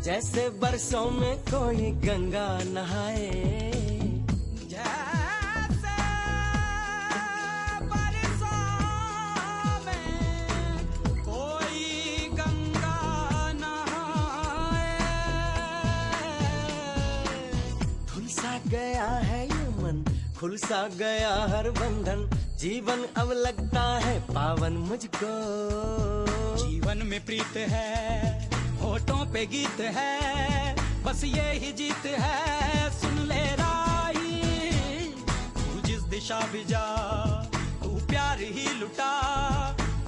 जैसे बरसों में कोई गंगा नहाए, जैसे बरसों में कोई गंगा नहाए। खुल सा गया है ये मन, खुल सा गया हर बंधन, जीवन अब लगता है पावन मुझको। जीवन में प्रीत है, होठों पे गीत है, बस ये ही जीत है। सुन ले राही, तू जिस दिशा भी जा, तू प्यार ही लुटा,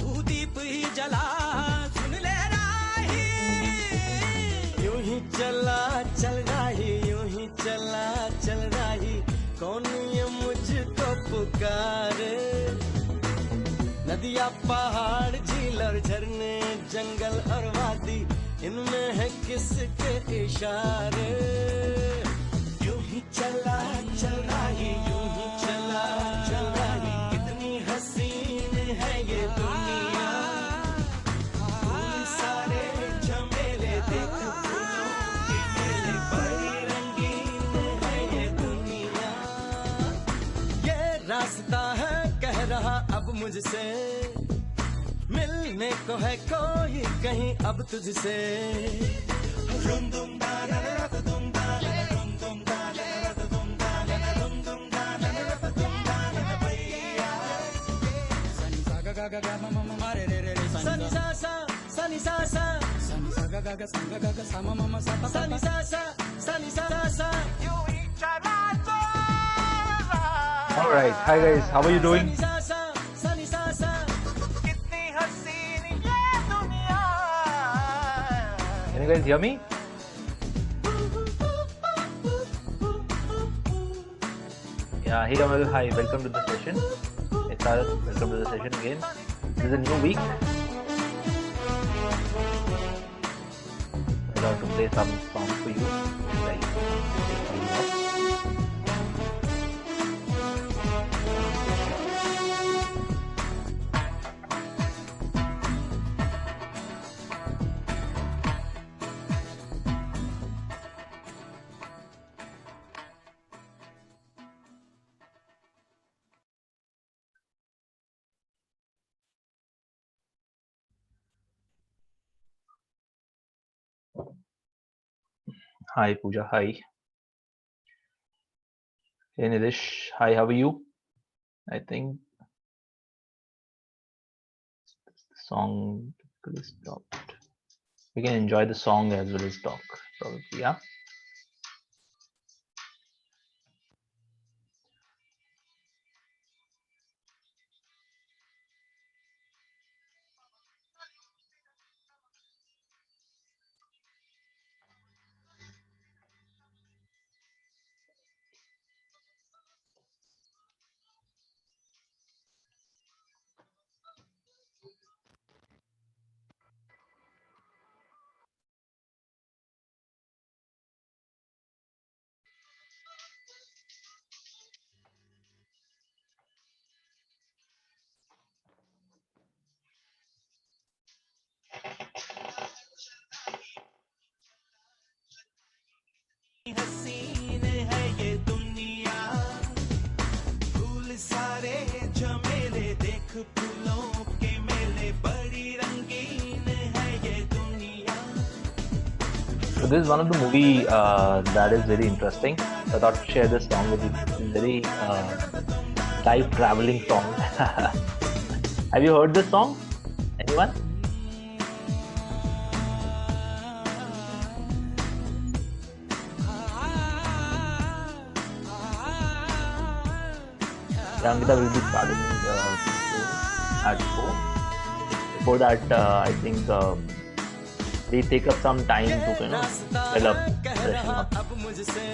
तू दीप ही जला। सुन ले राही, यूं ही चला चल राही, यूं ही चला चल राही, कौन ये मुझको पुकारे। नदियाँ पहाड़ झील और झरने, जंगल और वादी, इनमें है किसके इशारे। यूं ही चला चल रही, यूं ही चला चल रही, कितनी हसीन है ये दुनिया। फूल सारे झमेले देख, फूलों के मेले, बड़ी रंगीन है ये दुनिया। ये रास्ता है कह रहा अब मुझसे, मिलने को है कोई कहीं अब तुझसे। सनी सा सा सनी सा सा सनी सा गा गा सा गा गा सा मा मा सा सा सनी सा सा सनी सा सा। All right, hi guys, how are you doing? Can you guys hear me? Yeah, hey Kamal, hi, welcome to the session. Hey Taras, welcome to the session again. This is a new week. I'm going to play some songs for you. Like, hi Pooja, hi. Hey Nilesh, hi, how are you? I think the song is stopped. We can enjoy the song as well as talk, probably, yeah. हसीन है ये दुनिया, फूल सारे झमेले देख, फूलों के मेले, बड़ी रंगीन है ये दुनिया। So this is one of the movie that is very interesting. I thought to share this song with you. It's a very life traveling song. Have you heard this song? Anyone? Angita will be starting at 4. Before that, I think we take up some time to fill up, freshen up.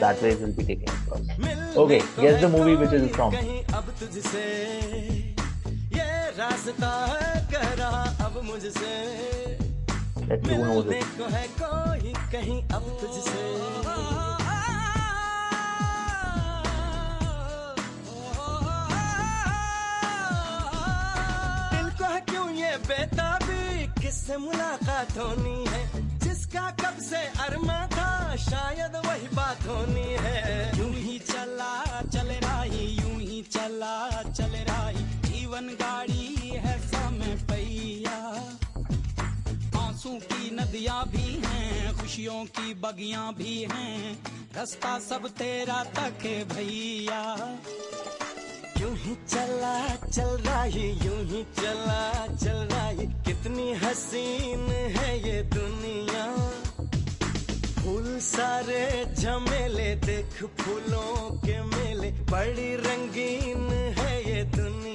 That way it will be taking across. Okay, guess the movie which is from. Let's see who knows it. बेताबी किससे मुलाकात होनी है, जिसको जिसका कब से अरमा था शायद वही बात होनी है। यूं ही चला चल रही, यूं ही चला चल रही, जीवन गाड़ी है समय पहिया। आंसू की नदियां भी हैं, खुशियों की बगियां भी हैं, रास्ता सब तेरा तक है भैया। यूं ही चला चल रही, यूं ही चला चल रही, कितनी हसीन है ये दुनिया। फूल सारे झमेले, देख फूलों के मेले, बड़ी रंगीन है ये दुनिया।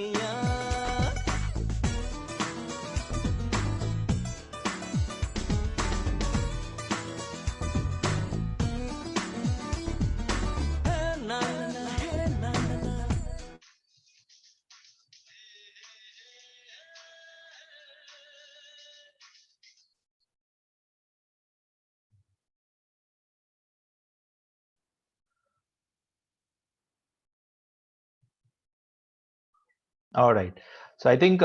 All right. So I think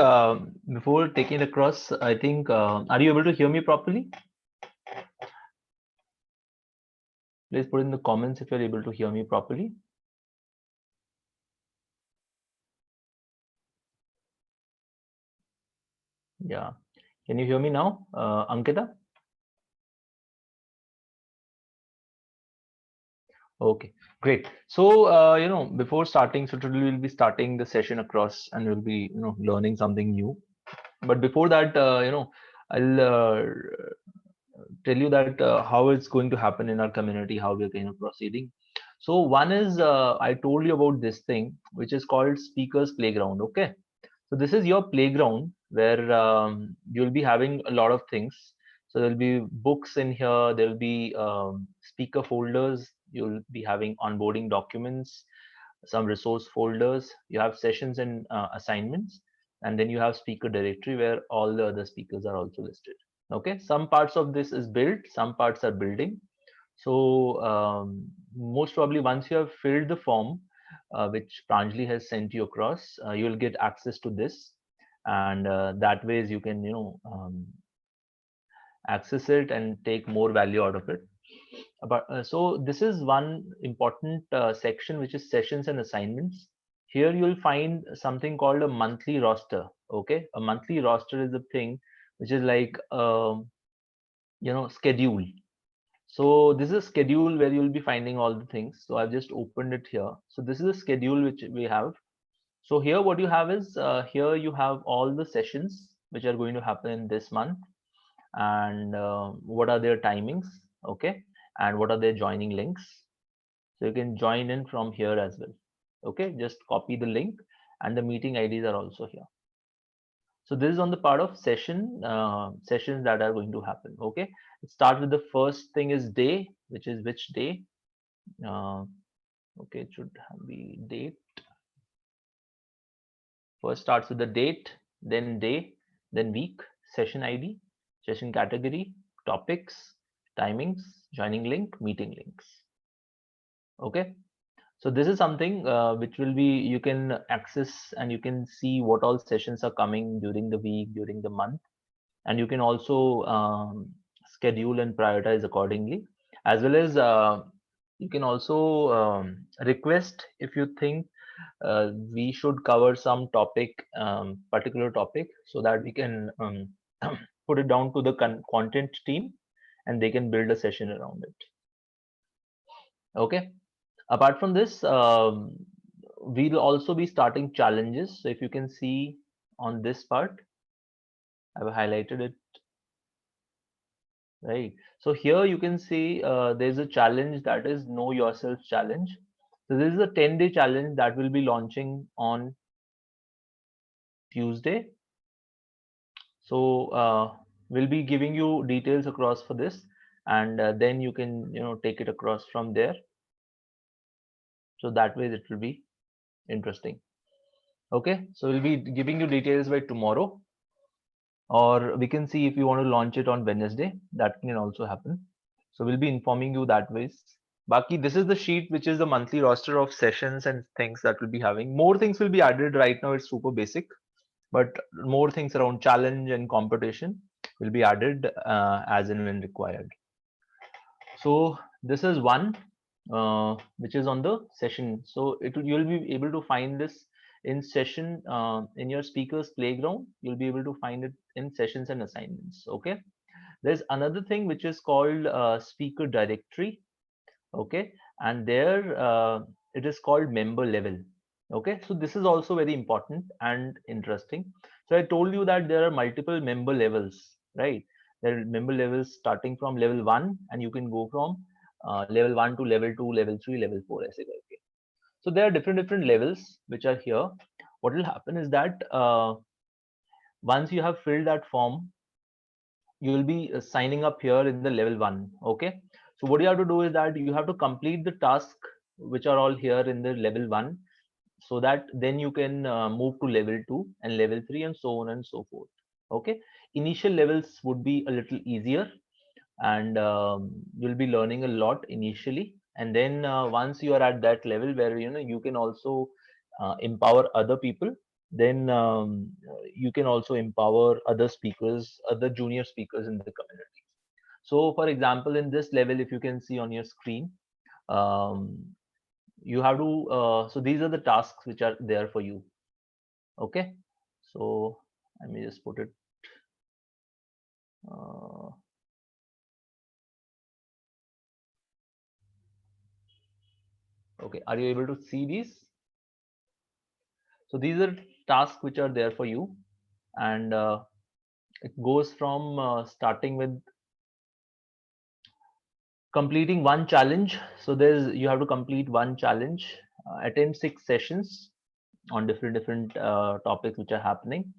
before taking it across, I think, are you able to hear me properly? Please put in the comments if you're able to hear me properly. Yeah. Can you hear me now, Ankita? Okay, great. So, before starting, so today we'll be starting the session across and we'll be, learning something new. But before that, I'll tell you that how it's going to happen in our community, how we're kind of proceeding. So one is, I told you about this thing, which is called Speakers Playground. Okay. So this is your playground where you'll be having a lot of things. So there'll be books in here, there'll be speaker folders, you'll be having onboarding documents, some resource folders, you have sessions and assignments, and then you have speaker directory where all the other speakers are also listed. Okay, some parts of this is built, some parts are building. So most probably once you have filled the form, which Pranjali has sent you across, you will get access to this, and that ways you can access it and take more value out of it. But so this is one important section, which is sessions and assignments. Here you'll find something called a monthly roster. Okay, a monthly roster is a thing which is like schedule. So this is a schedule where you'll be finding all the things. So I've just opened it here. So this is a schedule which we have. So here what you have is here you have all the sessions which are going to happen in this month, and what are their timings, okay, and what are their joining links. So you can join in from here as well. Okay, just copy the link, and the meeting IDs are also here. So this is on the part of sessions that are going to happen. Okay, it starts with the first thing is day, which is which day. Okay, it should be date. First starts with the date, then day, then week, session ID, session category, topics, timings, joining link, meeting links. Okay, so this is something which will be, you can access and you can see what all sessions are coming during the week, during the month, and you can also schedule and prioritize accordingly, as well as you can also request if you think we should cover some topic, particular topic, so that we can put it down to the content team and they can build a session around it. Okay, apart from this, we'll also be starting challenges. So if you can see on this part, I've highlighted it. Right. So here you can see there's a challenge that is Know Yourself Challenge. So this is a 10-day challenge that will be launching on Tuesday. So we'll be giving you details across for this, and then you can take it across from there. So that way it will be interesting. Okay. So we'll be giving you details by tomorrow, or we can see if you want to launch it on Wednesday. That can also happen. So we'll be informing you that ways. Baki, this is the sheet which is the monthly roster of sessions and things that we'll be having. More things will be added. Right now it's super basic, but more things around challenge and competition will be added as and when required. So this is one which is on the session. So you'll be able to find this in session in your speakers playground. You'll be able to find it in sessions and assignments. Okay. There's another thing which is called speaker directory. Okay, and there it is called member level. Okay, so this is also very important and interesting. So I told you that there are multiple member levels, right? There are member levels starting from level 1, and you can go from level 1 to level 2, level 3, level 4 ऐसे करके. So there are different levels which are here. What will happen is that once you have filled that form, you will be signing up here in the level 1. Okay, so what you have to do is that you have to complete the task which are all here in the level 1, so that then you can move to level 2 and level 3 and so on and so forth. Okay, initial levels would be a little easier, and you'll be learning a lot initially, and then once you are at that level where you can also empower other people, then you can also empower other speakers, other junior speakers in the community. So for example, in this level, if you can see on your screen, um, you have to so these are the tasks which are there for you. Okay, so let me just put it uh, okay, are you able to see these? So these are tasks which are there for you, and it goes from starting with completing one challenge. So there's you have to complete one challenge, attend 6 sessions on different topics which are happening,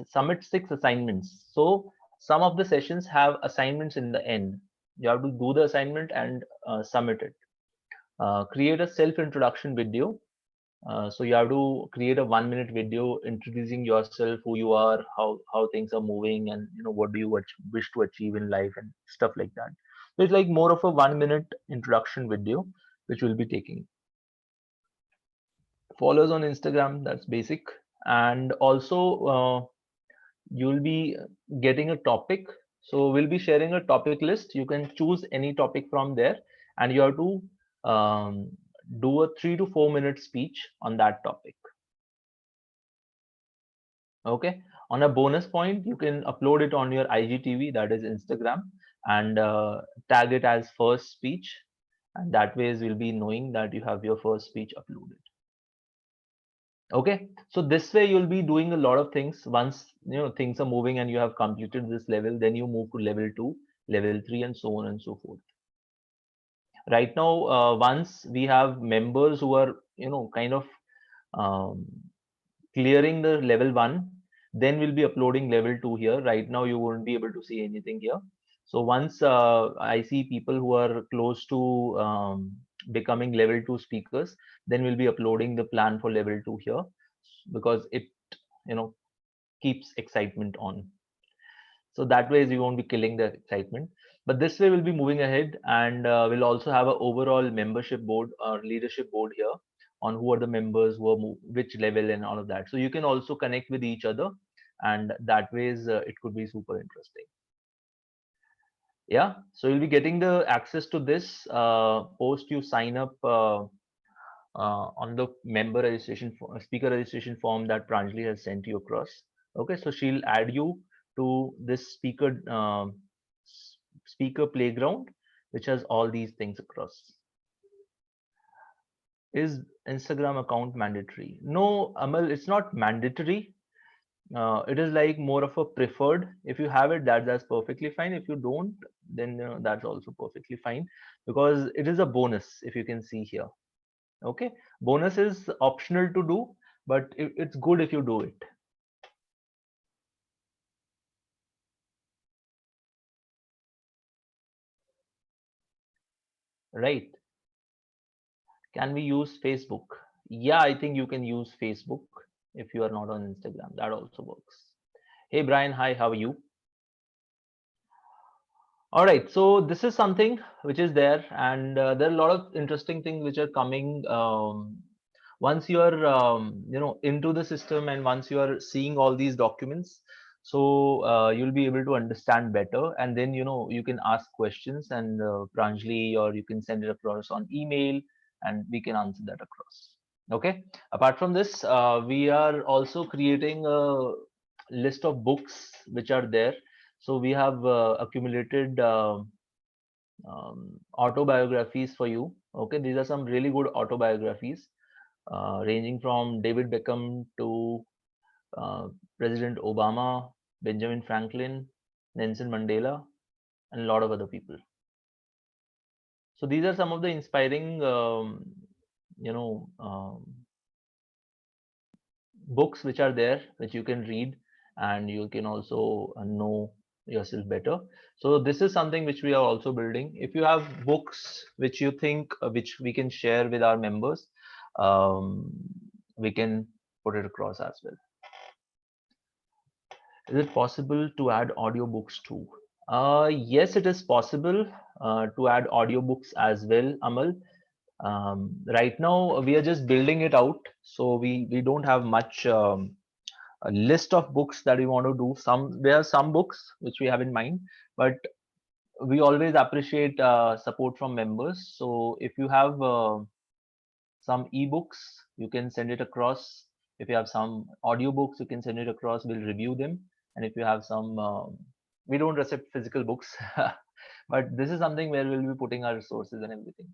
submit 6 assignments. So some of the sessions have assignments in the end. You have to do the assignment and submit it. Create a self introduction video. So you have to create a 1 minute video introducing yourself, who you are, how things are moving, and what do you wish to achieve in life and stuff like that. So it's like more of a 1 minute introduction video which we'll be taking. Follows on Instagram, that's basic, and also you'll be getting a topic. So we'll be sharing a topic list. You can choose any topic from there, and you have to do a 3 to 4 minute speech on that topic. Okay, on a bonus point, you can upload it on your IGTV, that is Instagram, and tag it as first speech, and that ways we'll be knowing that you have your first speech uploaded. Okay, so this way you'll be doing a lot of things. Once things are moving and you have completed this level, then you move to level 2, level 3, and so on and so forth. Right now, once we have members who are kind of um, clearing the level 1, then we'll be uploading level 2 here. Right now you won't be able to see anything here. So once I see people who are close to becoming level 2 speakers, then we'll be uploading the plan for level 2 here, because it you know keeps excitement on. So that way you won't be killing the excitement. But this way we'll be moving ahead, and we'll also have an overall membership board or leadership board here on who are the members, who are which level and all of that. So you can also connect with each other, and that ways it could be super interesting. Yeah, so you'll be getting the access to this post you sign up on the member registration speaker registration form that Pranjali has sent you across. Okay, so she'll add you to this speaker playground, which has all these things across. Is Instagram account mandatory? No, Amal, it's not mandatory. It is like more of a preferred. If you have it, that's perfectly fine. If you don't, then that's also perfectly fine, because it is a bonus. If you can see here, okay, bonus is optional to do, but it's good if you do it. Right? Can we use Facebook? Yeah, I think you can use Facebook if you are not on Instagram. That also works. Hey Brian, hi, how are you? All right, so this is something which is there, and there are a lot of interesting things which are coming. Once you are into the system, and once you are seeing all these documents, So you'll be able to understand better, and then you can ask questions, and Pranjali, or you can send it across on email, and we can answer that across. Okay. Apart from this, we are also creating a list of books which are there. So we have accumulated autobiographies for you. Okay, these are some really good autobiographies, ranging from David Beckham to uh, President Obama, Benjamin Franklin, Nelson Mandela, and a lot of other people. So these are some of the inspiring, you know, books which are there, which you can read, and you can also know yourself better. So this is something which we are also building. If you have books which you think which we can share with our members, um, we can put it across as well. Is it possible to add audiobooks too? Yes, it is possible to add audiobooks as well, Amal. Right now, we are just building it out, so we don't have much a list of books that we want to do. There are some books which we have in mind, but we always appreciate support from members. So if you have some ebooks, you can send it across. If you have some audiobooks, you can send it across. We'll review them. And if you have some, we don't accept physical books, but this is something where we'll be putting our resources and everything.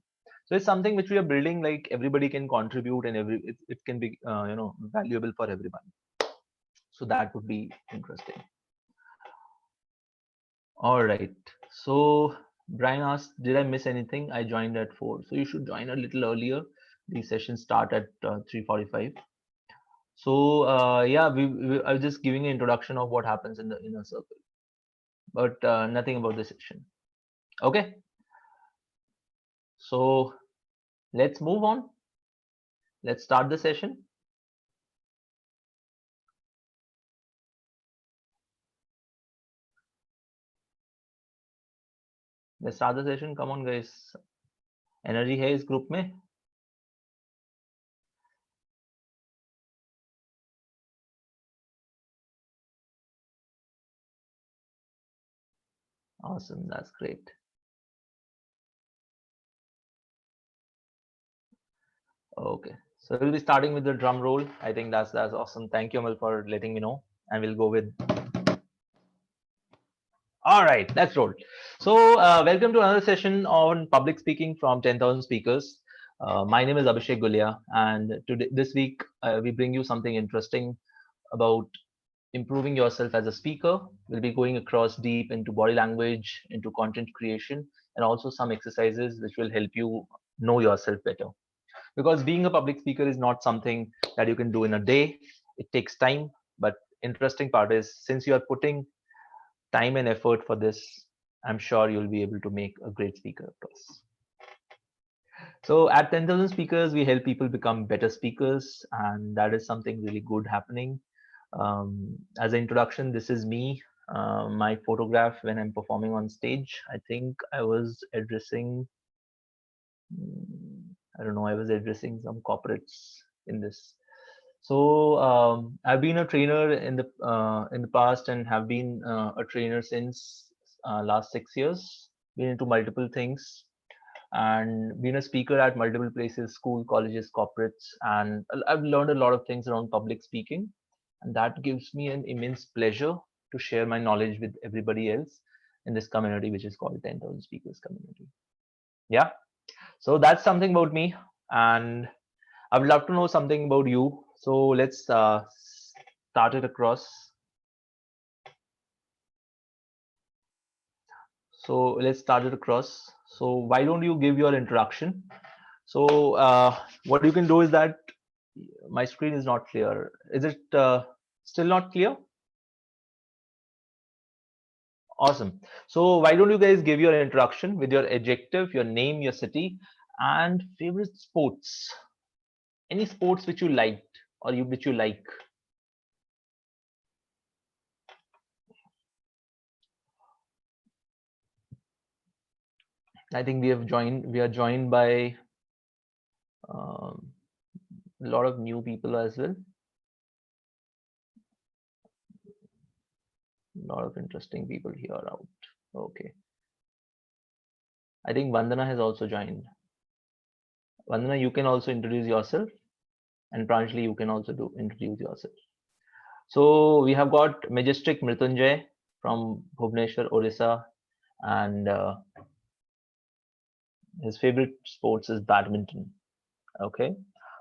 So it's something which we are building. Like everybody can contribute, and it can be valuable for everyone. So that would be interesting. All right. So Brian asked, did I miss anything? I joined at 4. So you should join a little earlier. These sessions start at 3:45. So yeah, I was just giving an introduction of what happens in the inner circle, but nothing about the session. Okay. So let's move on. Let's start the session. Let's start the session. Come on, guys. Energy है इस group में. Awesome. That's great. Okay. So we'll be starting with the drum roll. I think that's awesome. Thank you, Amal, for letting me know. And we'll go with. All right, let's roll. So welcome to another session on public speaking from 10,000 speakers. My name is Abhishek Gulia, and today, this week, we bring you something interesting about improving yourself as a speaker. We'll be going across deep into body language, into content creation, and also some exercises which will help you know yourself better. Because being a public speaker is not something that you can do in a day. It takes time, but interesting part is, since you are putting time and effort for this, I'm sure you'll be able to make a great speaker across. So at 10,000 speakers, we help people become better speakers, and that is something really good happening. As an introduction, this is me, my photograph when I'm performing on stage. I think I was addressing, I don't know, I was addressing some corporates in this. So I've been a trainer in the past, and have been a trainer since last 6 years. Been into multiple things, and been a speaker at multiple places, school, colleges, corporates, and I've learned a lot of things around public speaking, and that gives me an immense pleasure to share my knowledge with everybody else in this community, which is called 10,000 Speakers Community. Yeah, so that's something about me, and I would love to know something about you. So let's start it across. So let's start it across. So why don't you give your introduction? So what you can do is that my screen is not clear. Is it still not clear? Awesome. So why don't you guys give your introduction with your adjective, your name, your city, and favorite sports? Any sports which you liked or which you like? I think we are joined by um, a lot of new people as well. lot of interesting people here out. Okay. I think Vandana has also joined. Vandana, you can also introduce yourself, and Pranjali, you can also introduce yourself. So we have got Majestic Mritunjay from Bhubaneswar, Orissa, and his favorite sports is badminton. Okay.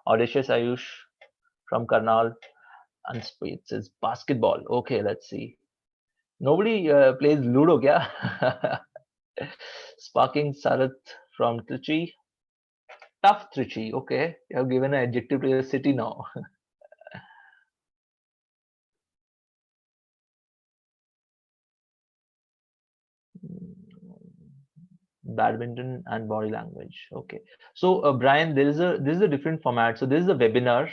Audacious Ayush from Karnal, and sports is basketball. Okay, let's see. Nobody plays Ludo, kya? Sparking Sarath from Trichy. Tough Trichy. Okay, you have given an adjective to your city now. Badminton and body language. Okay, so Brian, this is a different format. So this is a webinar,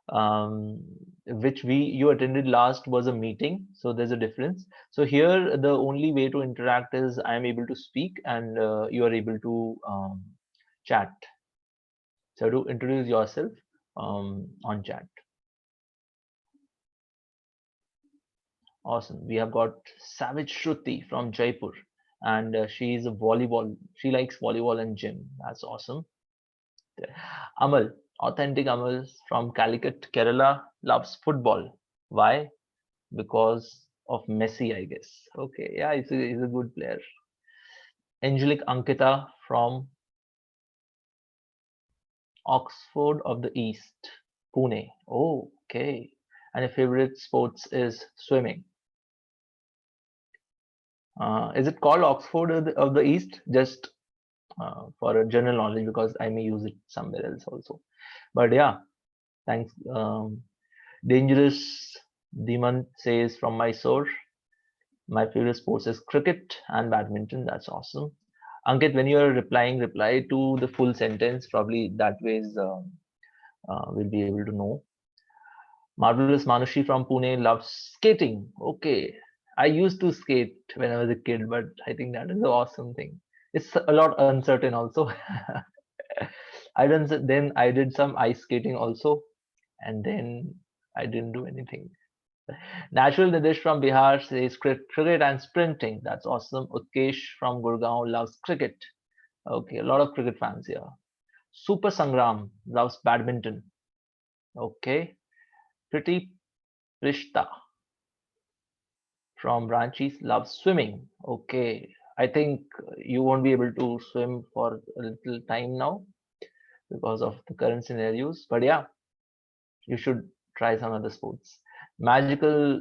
um, which you attended last was a meeting. So there's a difference. So here the only way to interact is I am able to speak and you are able to chat. So to introduce yourself on chat. Awesome. We have got Savage Shruti from Jaipur, and she is a volleyball. She likes volleyball and gym. That's awesome. Amal, authentic Amal from Calicut, Kerala, loves football. Why? Because of Messi, I guess. Okay, yeah, he's a good player. Angelic Ankita from Oxford of the East, Pune. Oh, okay. And your favorite sports is swimming. Is it called Oxford of the East? Just for a general knowledge, because I may use it somewhere else also. But yeah, thanks. Dangerous Demon says from Mysore, my favorite sports is cricket and badminton. That's awesome. Ankit, when you are replying, reply to the full sentence. Probably that ways we'll be able to know. Marvelous Manushi from Pune loves skating. Okay, I used to skate when I was a kid, but I think that is an awesome thing. It's a lot uncertain also. Then I did some ice skating also, and then I didn't do anything. Natural Nidesh from Bihar says cricket and sprinting. That's awesome. Utkesh from Gurgaon loves cricket. Okay, a lot of cricket fans here. Super Sangram loves badminton. Okay. Pretty Prishta from Ranchi loves swimming. Okay. I think you won't be able to swim for a little time now because of the current scenarios. But yeah, you should try some other sports. Magical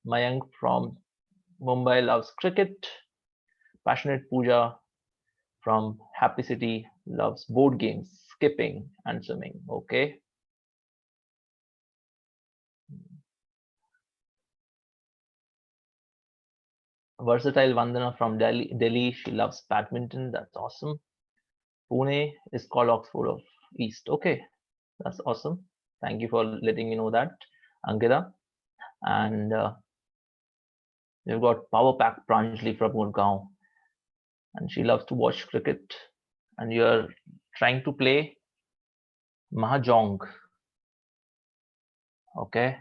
Mayank from Mumbai loves cricket. Passionate Pooja from Happy City loves board games, skipping, and swimming. Okay. Versatile Vandana from Delhi, she loves badminton. That's awesome. Pune is called Oxford of East. Okay, that's awesome. Thank you for letting me know that, Ankita. And we've got Power Pack Pranjali from Gurgaon, and she loves to watch cricket. And you're trying to play Mahjong. Okay,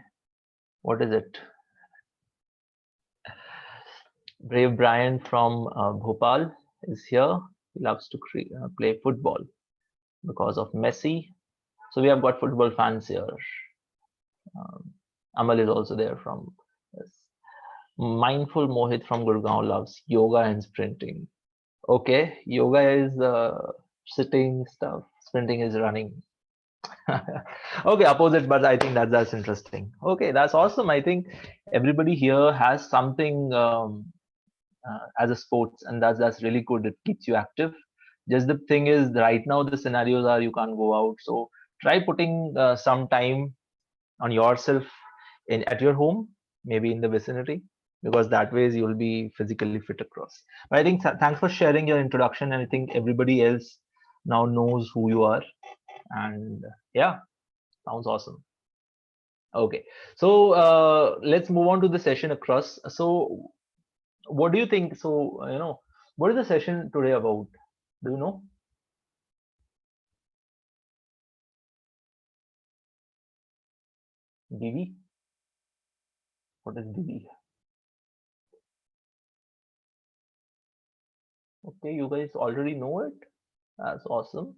what is it? Brave Brian from Bhopal is here. He loves to play football because of Messi. So we have got football fans here. Amal is also there from yes. Mindful Mohit from Gurgaon loves yoga and sprinting. Okay, yoga is sitting stuff, sprinting is running. Okay, opposite, but I think that's interesting. Okay, that's awesome. I think everybody here has something as a sports, and that's really good. It keeps you active. Just the thing is, right now the scenarios are you can't go out, so try putting some time on yourself in at your home, maybe in the vicinity, because that ways you'll be physically fit across. But I think thanks for sharing your introduction, and I think everybody else now knows who you are, and yeah, sounds awesome. Okay, so let's move on to the session across. So what do you think? So what is the session today about? Do you know? BB? What is BB? Okay, you guys already know it. That's awesome.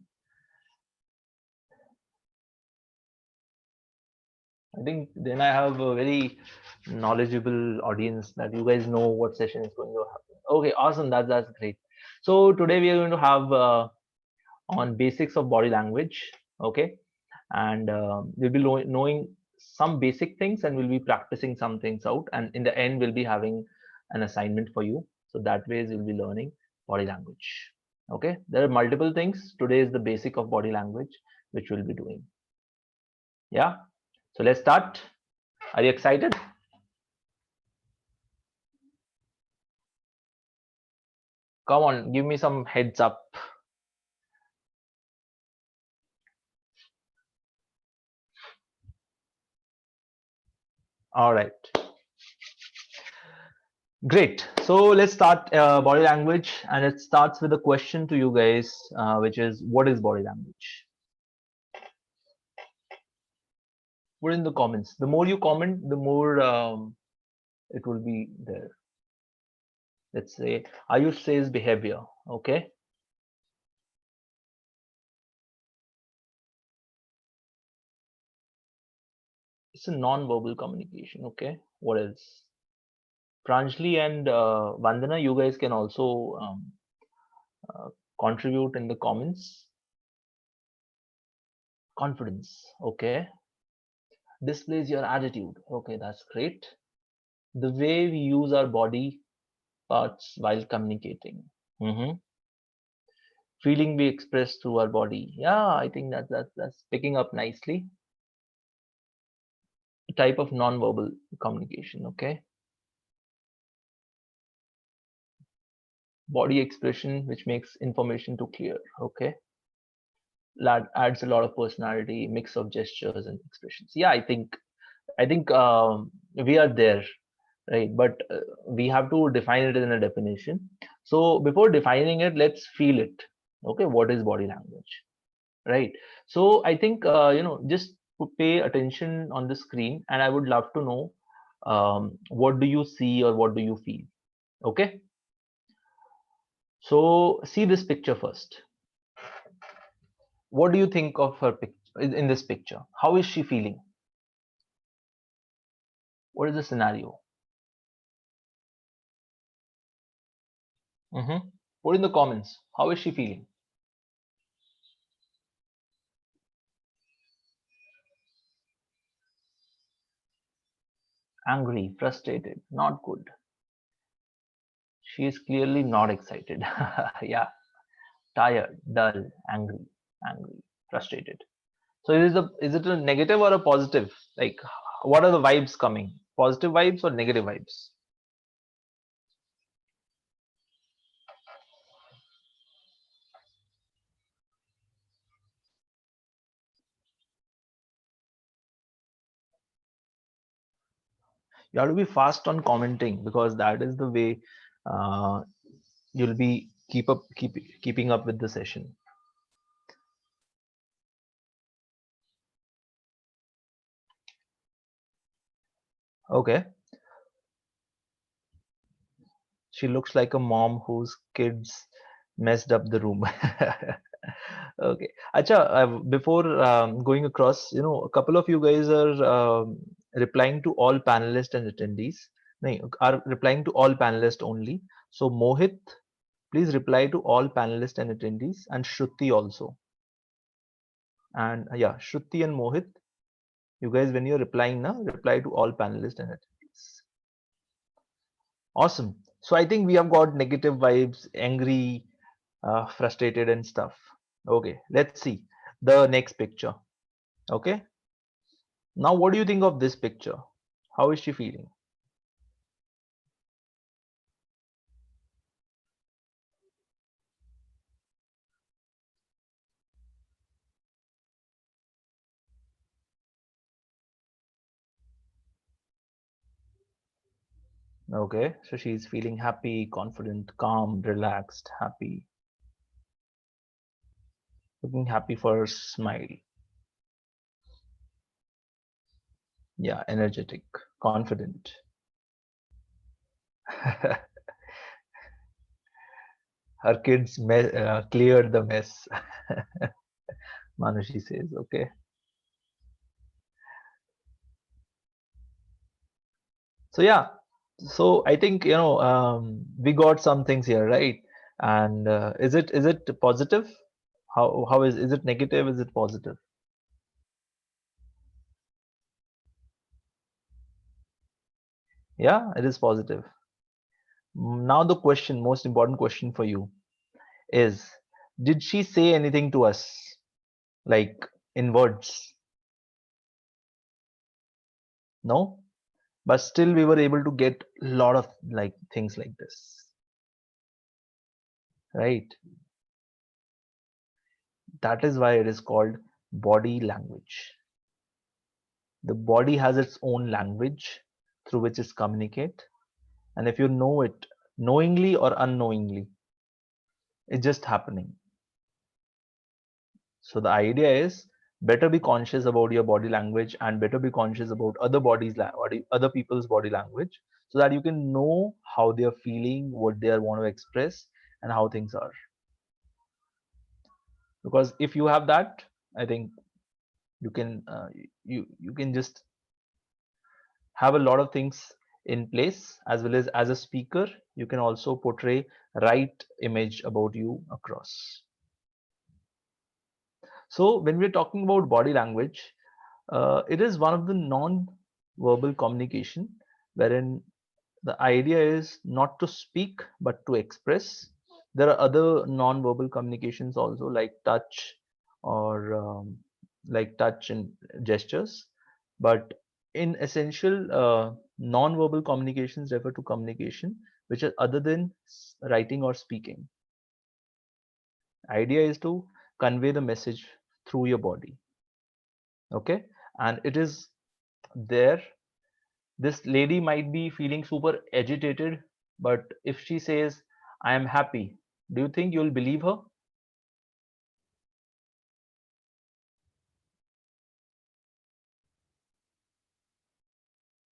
I think then I have a very knowledgeable audience that you guys know what session is going to happen. Okay, awesome. That's great. So today we are going to have on basics of body language. Okay, and we'll be knowing some basic things, and we'll be practicing some things out. And in the end, we'll be having an assignment for you. So that ways you'll be learning body language. Okay, there are multiple things. Today is the basic of body language, which we'll be doing. Yeah. So let's start. Are you excited? Come on, give me some heads up. All right. Great. So let's start body language, and it starts with a question to you guys, which is, what is body language? Put in the comments. The more you comment, the more it will be there. Let's say Ayush says behavior. Okay. It's a non-verbal communication. Okay. What else? Pranjali and Vandana, you guys can also uh, contribute in the comments. Confidence. Okay. Displays your attitude. Okay, that's great. The way we use our body parts while communicating. Mhm. Feeling we express through our body. Yeah, I think that's picking up nicely. Type of non-verbal communication. Okay. Body expression, which makes information too clear. Okay. That adds a lot of personality, mix of gestures and expressions. Yeah, I think we are there, right? But we have to define it in a definition. So before defining it, let's feel it. Okay, what is body language, right? So I think just pay attention on the screen, and I would love to know what do you see or what do you feel. Okay, so see this picture first. What do you think of her picture in this picture? How is she feeling? What is the scenario? Put in the comments. How is she feeling? Angry, frustrated, not good. She is clearly not excited. Yeah, tired, dull, angry, frustrated. So is it a negative or a positive? Like, what are the vibes coming? Positive vibes or negative vibes? You have to be fast on commenting, because that is the way uh, you'll be keeping up with the session. Okay. She looks like a mom whose kids messed up the room. Okay. Acha, before going across, a couple of you guys are replying to all panelists and attendees. No, are replying to all panelists only. So Mohit, please reply to all panelists and attendees, and Shruti also. And yeah, Shruti and Mohit, you guys, when you're replying now, reply to all panelists and attendees. Awesome. So I think we have got negative vibes, angry, frustrated and stuff. Okay, let's see the next picture. Okay, now what do you think of this picture? How is she feeling? Okay, so she's feeling happy, confident, calm, relaxed, happy, looking happy for her smile. Yeah, energetic, confident. Her kids cleared the mess. Manushi says, okay. So yeah, so I think we got some things here, right? And is it positive? How is it negative? Is it positive? Yeah, it is positive. Now the question, most important question for you is, did she say anything to us, like in words? No, but still we were able to get a lot of like things like this, right? That is why it is called body language. The body has its own language through which it communicate, and if you know it knowingly or unknowingly, it's just happening. So the idea is, better be conscious about your body language and better be conscious about other people's body language, so that you can know how they are feeling, what they are want to express, and how things are. Because if you have that, I think you can you can just have a lot of things in place, as well as a speaker you can also portray right image about you across. So when we're talking about body language, it is one of the non-verbal communication, wherein the idea is not to speak but to express. There are other non-verbal communications also, like touch, or like touch and gestures, but in essential, non-verbal communications refer to communication which is other than writing or speaking. Idea is to convey the message through your body. Okay, and it is there. This lady might be feeling super agitated, but if she says, I am happy, do you think you'll believe her?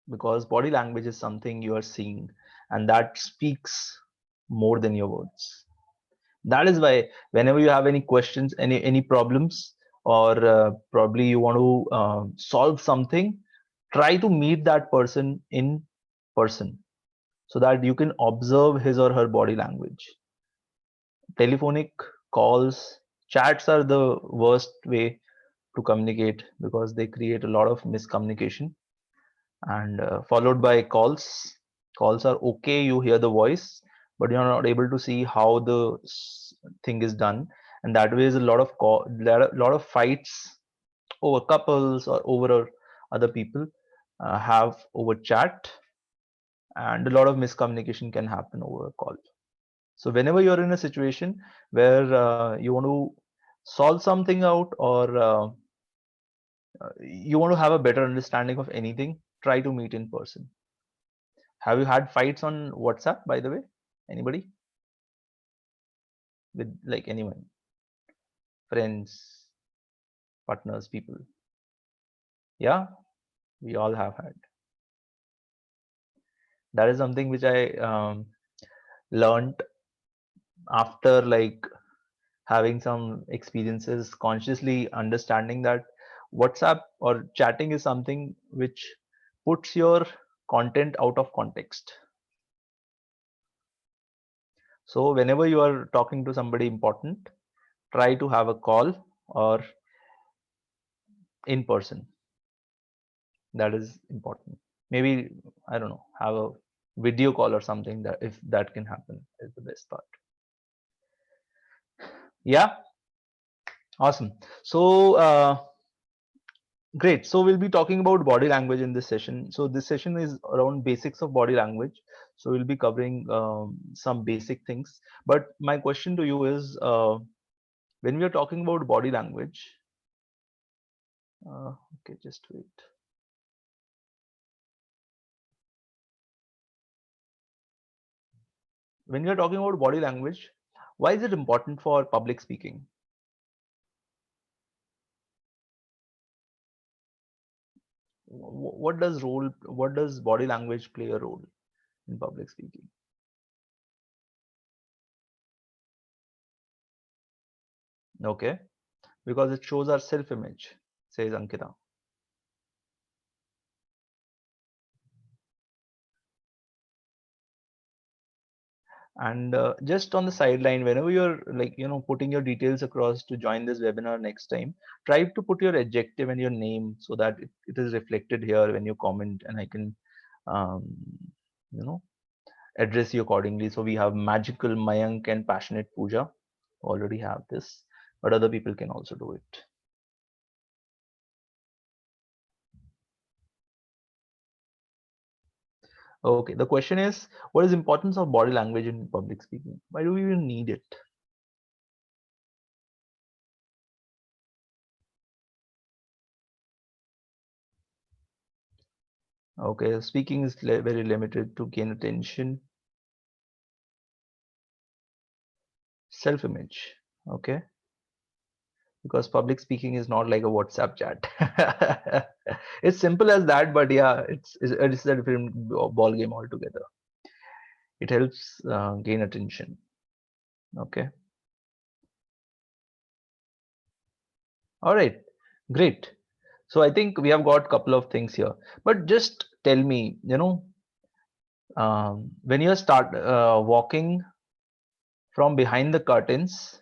Because body language is something you are seeing, and that speaks more than your words. That is why whenever you have any questions, any problems, or probably you want to solve something, try to meet that person in person, so that you can observe his or her body language. Telephonic calls, chats are the worst way to communicate, because they create a lot of miscommunication, and followed by calls. Calls are okay, you hear the voice, but you're not able to see how the thing is done, and that way is a lot of there are a lot of fights over couples or over other people have over chat, and a lot of miscommunication can happen over a call. So whenever you're in a situation where you want to solve something out, or you want to have a better understanding of anything, try to meet in person. Have you had fights on WhatsApp, by the way? Anybody? With like anyone? Friends, partners, people? Yeah, we all have had. That is something which I learned after like having some experiences, consciously understanding that WhatsApp or chatting is something which puts your content out of context. So whenever you are talking to somebody important, try to have a call or in person. That is important. Maybe, I don't know, have a video call or something, that if that can happen, is the best part. Yeah, awesome. So great. So we'll be talking about body language in this session. So this session is around basics of body language. So we'll be covering some basic things. But my question to you is, when we are talking about body language, okay, just wait. When we are talking about body language, why is it important for public speaking? What does body language play a role in public speaking? Okay, because it shows our self-image, says Ankita. And just on the sideline, whenever you're like, putting your details across to join this webinar next time, try to put your adjective and your name so that it is reflected here when you comment, and I can, um, you know, address you accordingly. So we have magical, Mayank, and passionate Pooja. Already have this, but other people can also do it. Okay, the question is, what is importance of body language in public speaking? Why do we even need it? Okay, speaking is very limited to gain attention, self-image. Okay, because public speaking is not like a WhatsApp chat. It's simple as that, but yeah, it's a different ball game altogether. It helps gain attention. Okay, all right, great. So I think we have got a couple of things here, but just tell me, when you start walking from behind the curtains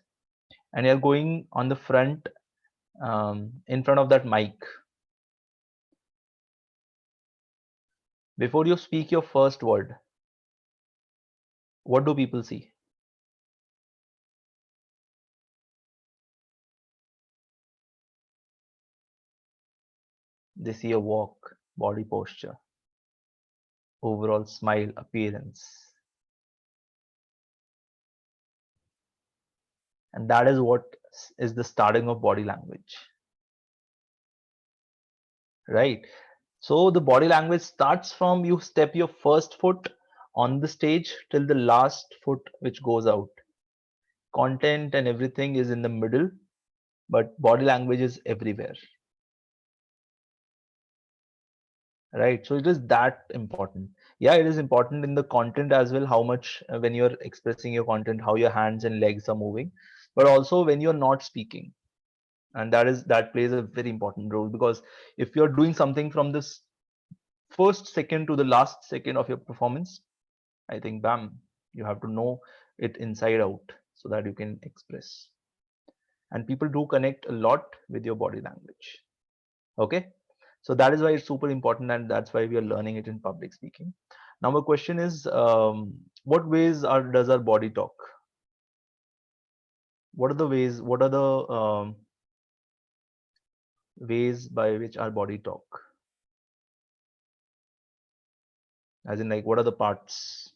and you're going on the front, in front of that mic, before you speak your first word, what do people see? They see a walk, body posture, overall smile, appearance. And that is what is the starting of body language, right? So the body language starts from you step your first foot on the stage till the last foot which goes out. Content and everything is in the middle, but body language is everywhere, right? So it is that important. Yeah, it is important in the content as well, how much when you're expressing your content, how your hands and legs are moving, but also when you're not speaking. And that plays a very important role, because if you're doing something from this first second to the last second of your performance, I think bam, you have to know it inside out so that you can express. And people do connect a lot with your body language. Okay, so that is why it's super important, and that's why we are learning it in public speaking. Now my question is, what ways does our body talk? What are the ways, what are the ways by which our body talk, as in like what are the parts?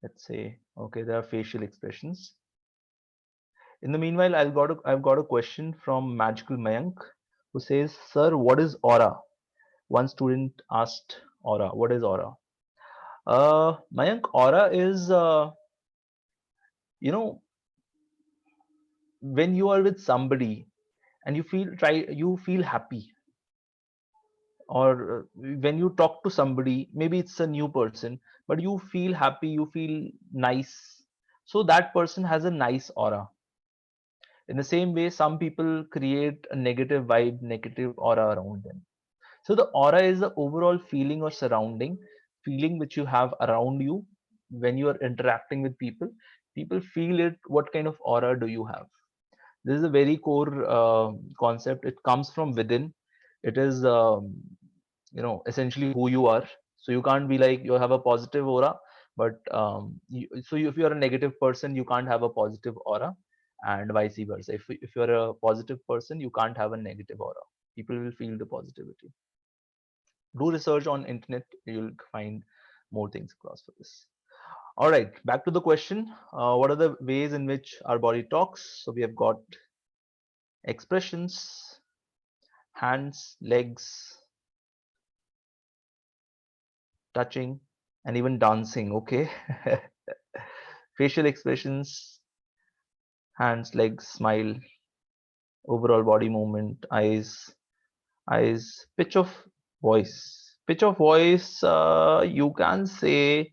Let's say, okay, there are facial expressions. In the meanwhile, I've got a question from Magical Mayank, who says, "Sir, what is aura?" One student asked aura. What is aura? Mayank, aura is, you know, when you are with somebody and you feel happy, or when you talk to somebody, maybe it's a new person, but you feel happy, you feel nice. So that person has a nice aura. In the same way, some people create a negative vibe, negative aura around them. So the aura is the overall feeling or surrounding feeling which you have around you when you are interacting with people. People feel it. What kind of aura do you have? This is a very core concept. It comes from within. It is, essentially who you are. So you can't be like you have a positive aura, but if you are a negative person, you can't have a positive aura, and vice versa. If you're a positive person, you can't have a negative aura. People will feel the positivity. Do research on internet, you'll find more things across for this. All right, back to the question. What are the ways in which our body talks? So we have got expressions, hands, legs, touching, and even dancing. Okay. Facial expressions, hands, legs, smile, overall body movement, eyes, pitch of voice. Pitch of voice, you can say,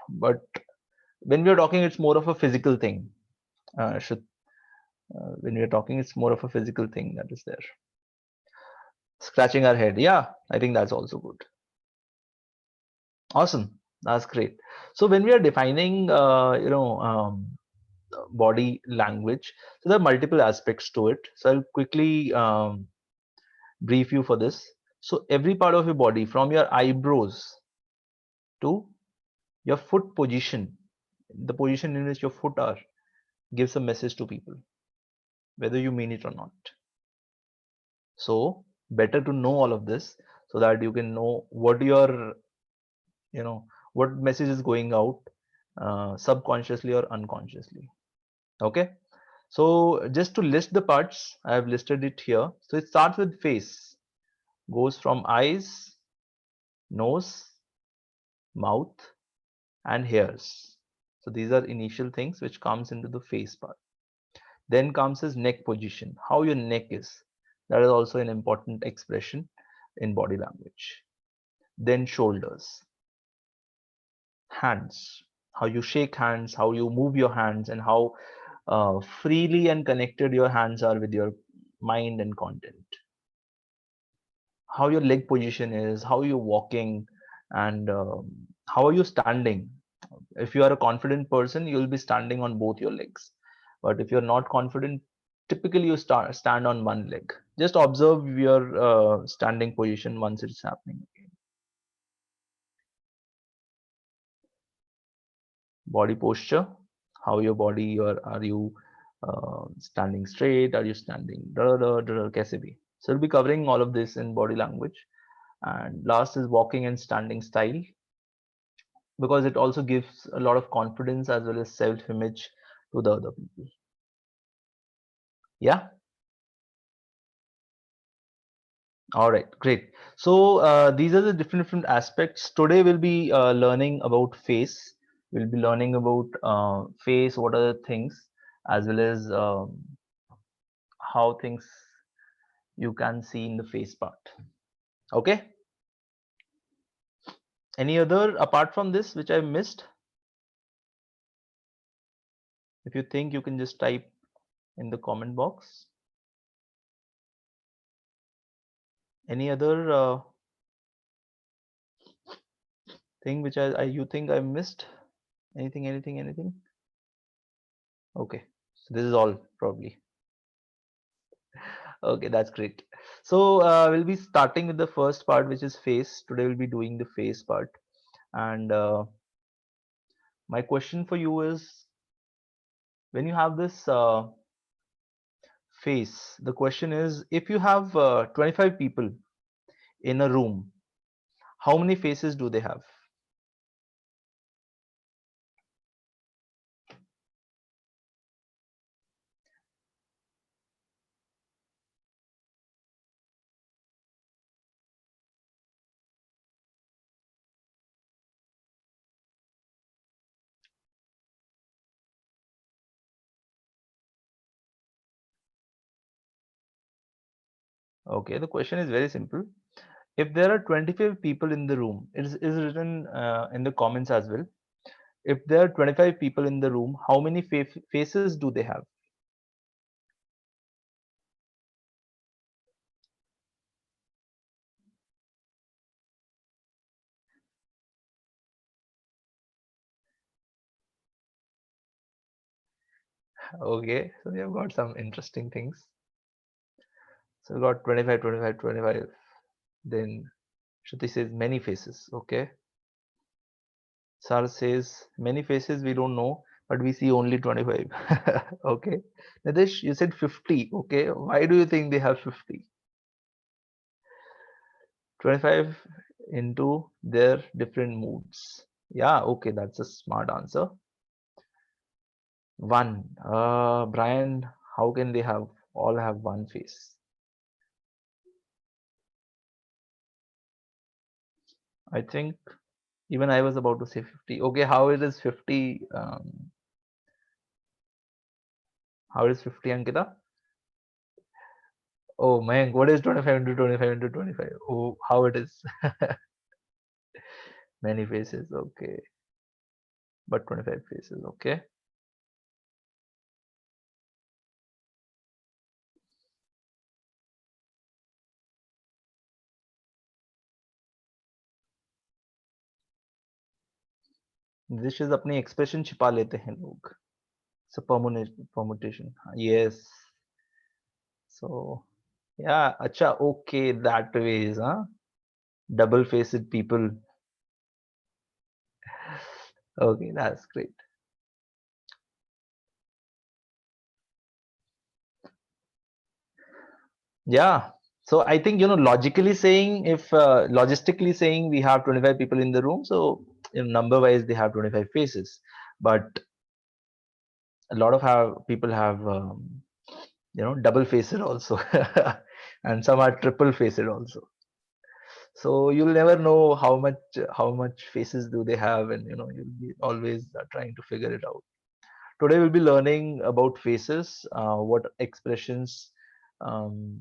but When we are talking, it's more of a physical thing. Should When we are talking, it's more of a physical thing that is there. Scratching our head. Yeah, I think that's also good. Awesome. That's great. So when we are defining, body language, so there are multiple aspects to it. So I'll quickly brief you for this. So every part of your body, from your eyebrows to your foot position, the position in which your foot are, gives a message to people, whether you mean it or not. So better to know all of this so that you can know what your, what message is going out, subconsciously or unconsciously. Okay. So just to list the parts, I have listed it here. So it starts with face, goes from eyes, nose, mouth, and hairs. So these are initial things which comes into the face part. Then comes his neck position, how your neck is. That is also an important expression in body language. Then shoulders, hands, how you shake hands, how you move your hands, and how freely and connected your hands are with your mind and content. How your leg position is, how you're walking, and how are you standing. If you are a confident person, you'll be standing on both your legs. But if you're not confident, typically you stand on one leg. Just observe your standing position once it's happening. Body posture, how your body, are you standing straight, are you standing kaise bhi. So we'll be covering all of this in body language. And last is walking and standing style, because it also gives a lot of confidence as well as self image to the other people. Yeah. All right, great. So these are the different aspects. Today we'll be learning about face. We'll be learning about face, what are the things, as well as how things you can see in the face part. Okay. Any other apart from this which I missed? If you think, you can just type in the comment box. Any other thing which I you think I missed? Anything? Okay, so this is all probably. Okay, that's great. So we'll be starting with the first part, which is face. Today we'll be doing the face part. And my question for you is, when you have this face, the question is, if you have 25 people in a room, how many faces do they have? Okay, the question is very simple. If there are 25 people in the room, it is written in the comments as well. If there are 25 people in the room, how many faces do they have? Okay, so we have got some interesting things. So we got 25, 25, 25. Then Shruti says many faces. Okay. Sar says many faces we don't know, but we see only 25. Okay. Nitish, you said 50. Okay. Why do you think they have 50? 25 into their different moods. Yeah, okay, that's a smart answer. One. Brian, how can they have all have one face? I think even I was about to say 50. Okay, how it is 50? How is 50, Ankita? Oh man, what is 25 into 25 into 25? Oh, how it is? Many faces. Okay. but 25 faces. Okay. Dishes अपनी expression छिपा लेते हैं लोग. So permutation. Yes. So yeah, acha, okay, that ways, huh? Double-faced people. Okay, that's great. Yeah. So I think, logically saying, if logistically saying we have 25 people in the room, so number wise they have 25 faces, but a lot of people have double faced also, and some are triple faced also. So you'll never know how much faces do they have, and you'll be always trying to figure it out. Today we'll be learning about faces, what expressions um,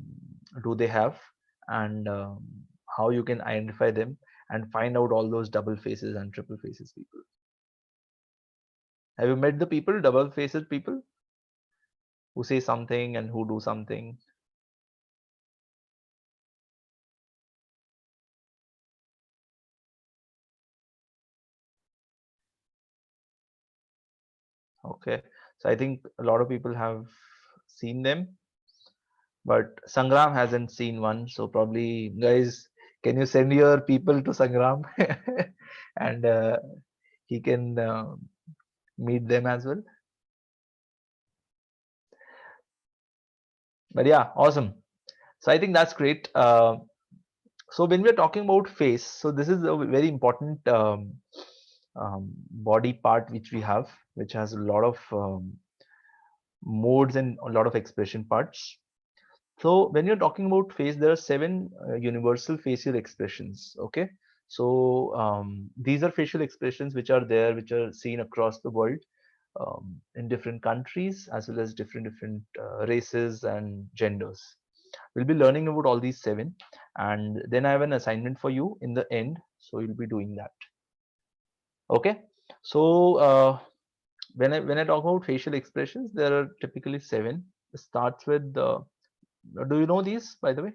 do they have, and how you can identify them and find out all those double faces and triple faces people. Have you met the people, double faced people, who say something and who do something? Okay, so I think a lot of people have seen them, but Sangram hasn't seen one. So probably, guys, can you send your people to Sangram, and he can meet them as well? But yeah, awesome. So I think that's great. So when we're talking about face, so this is a very important body part which we have, which has a lot of modes and a lot of expression parts. So when you're talking about face, there are seven universal facial expressions. Okay, so these are facial expressions which are there, which are seen across the world, in different countries as well as different races and genders. We'll be learning about all these seven, and then I have an assignment for you in the end. So you'll be doing that. Okay. So when I talk about facial expressions, there are typically seven. It starts with the. Do you know these, by the way?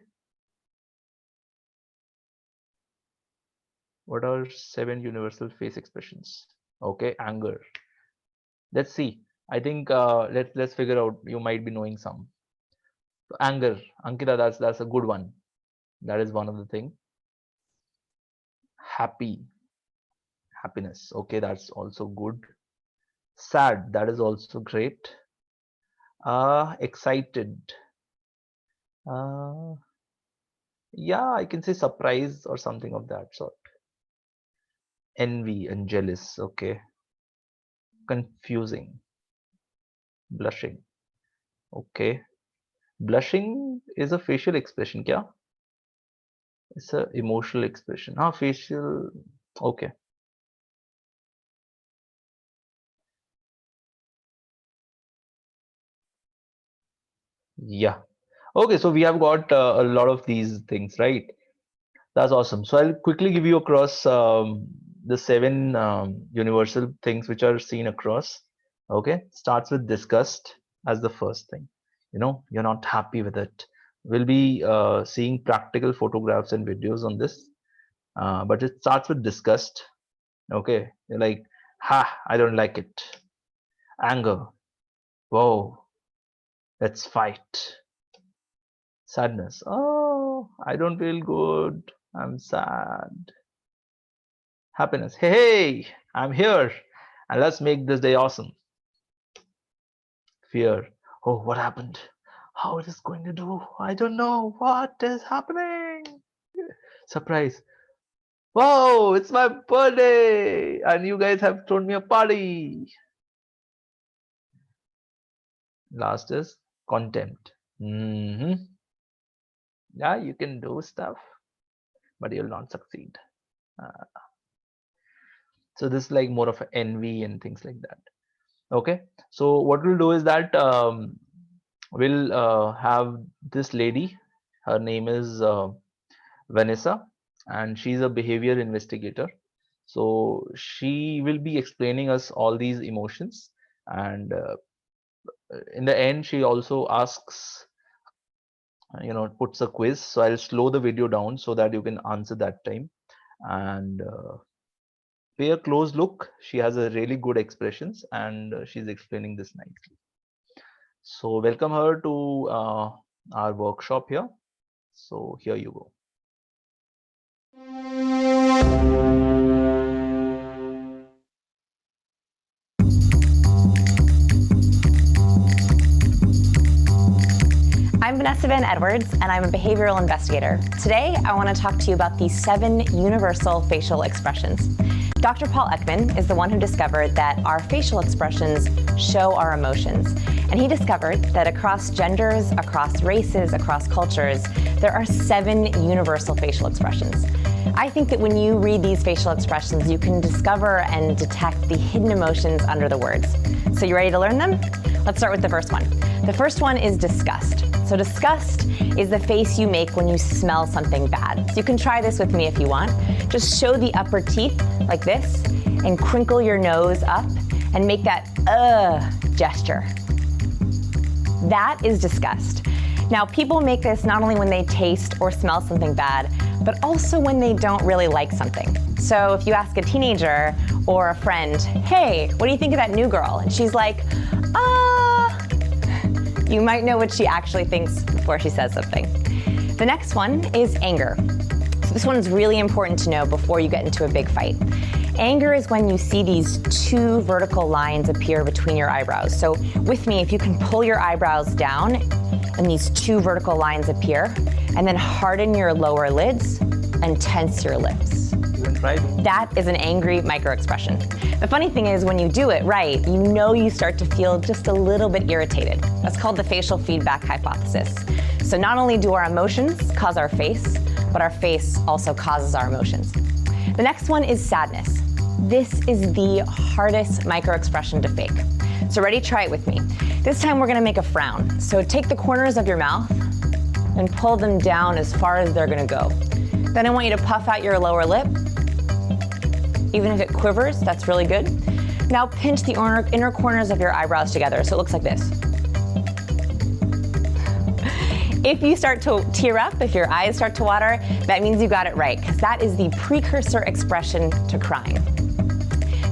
What are seven universal face expressions? Okay, anger. Let's see. I think let's figure out. You might be knowing some. So anger, Ankita, that's a good one. That is one of the thing. Happy, happiness. Okay, that's also good. Sad, that is also great. Excited. Uh, yeah, I can say surprise or something of that sort. Envy and jealous. Okay. Confusing. Blushing. Okay. Blushing is a facial expression, kya? It's a emotional expression. Ah, facial. Okay. Yeah. Okay, so we have got a lot of these things, right? That's awesome. So I'll quickly give you across the seven universal things which are seen across. Okay, starts with disgust as the first thing. You're not happy with it. We'll be seeing practical photographs and videos on this, but it starts with disgust. Okay, you're like, ha, I don't like it. Anger, whoa, let's fight. Sadness, oh, I don't feel good. I'm sad. Happiness, hey, hey, I'm here, and let's make this day awesome. Fear, oh, what happened? How it is going to do? I don't know. What is happening? Surprise. Whoa, it's my birthday, and you guys have thrown me a party. Last is contempt. Yeah, you can do stuff, but you'll not succeed. Uh, so this is like more of envy and things like that. Okay, so what we'll do is that we'll have this lady. Her name is Vanessa, and she's a behavior investigator. So she will be explaining us all these emotions, and in the end, she also asks, puts a quiz. So I'll slow the video down so that you can answer that time, and pay a close look. She has a really good expressions, and she's explaining this nicely. So welcome her to our workshop here. So here you go. I'm Vanessa Van Edwards, and I'm a behavioral investigator. Today, I want to talk to you about the 7 universal facial expressions. Dr. Paul Ekman is the one who discovered that our facial expressions show our emotions. And he discovered that across genders, across races, across cultures, there are 7 universal facial expressions. I think that when you read these facial expressions, you can discover and detect the hidden emotions under the words. So you ready to learn them? Let's start with the first one. The first one is disgust. So disgust is the face you make when you smell something bad. So you can try this with me if you want. Just show the upper teeth like this and crinkle your nose up and make that gesture. That is disgust. Now, people make this not only when they taste or smell something bad, but also when they don't really like something. So if you ask a teenager or a friend, hey, what do you think of that new girl? And she's like, you might know what she actually thinks before she says something. The next one is anger. So this one is really important to know before you get into a big fight. Anger is when you see these 2 vertical lines appear between your eyebrows. So with me, if you can pull your eyebrows down and these 2 vertical lines appear, and then harden your lower lids and tense your lips. That is an angry microexpression. The funny thing is when you do it right, you start to feel just a little bit irritated. That's called the facial feedback hypothesis. So not only do our emotions cause our face, but our face also causes our emotions. The next one is sadness. This is the hardest microexpression to fake. So ready? Try it with me. This time we're gonna make a frown. So take the corners of your mouth and pull them down as far as they're gonna go. Then I want you to puff out your lower lip. Even if it quivers, that's really good. Now pinch the inner corners of your eyebrows together so it looks like this. If you start to tear up, if your eyes start to water, that means you got it right, because that is the precursor expression to crying.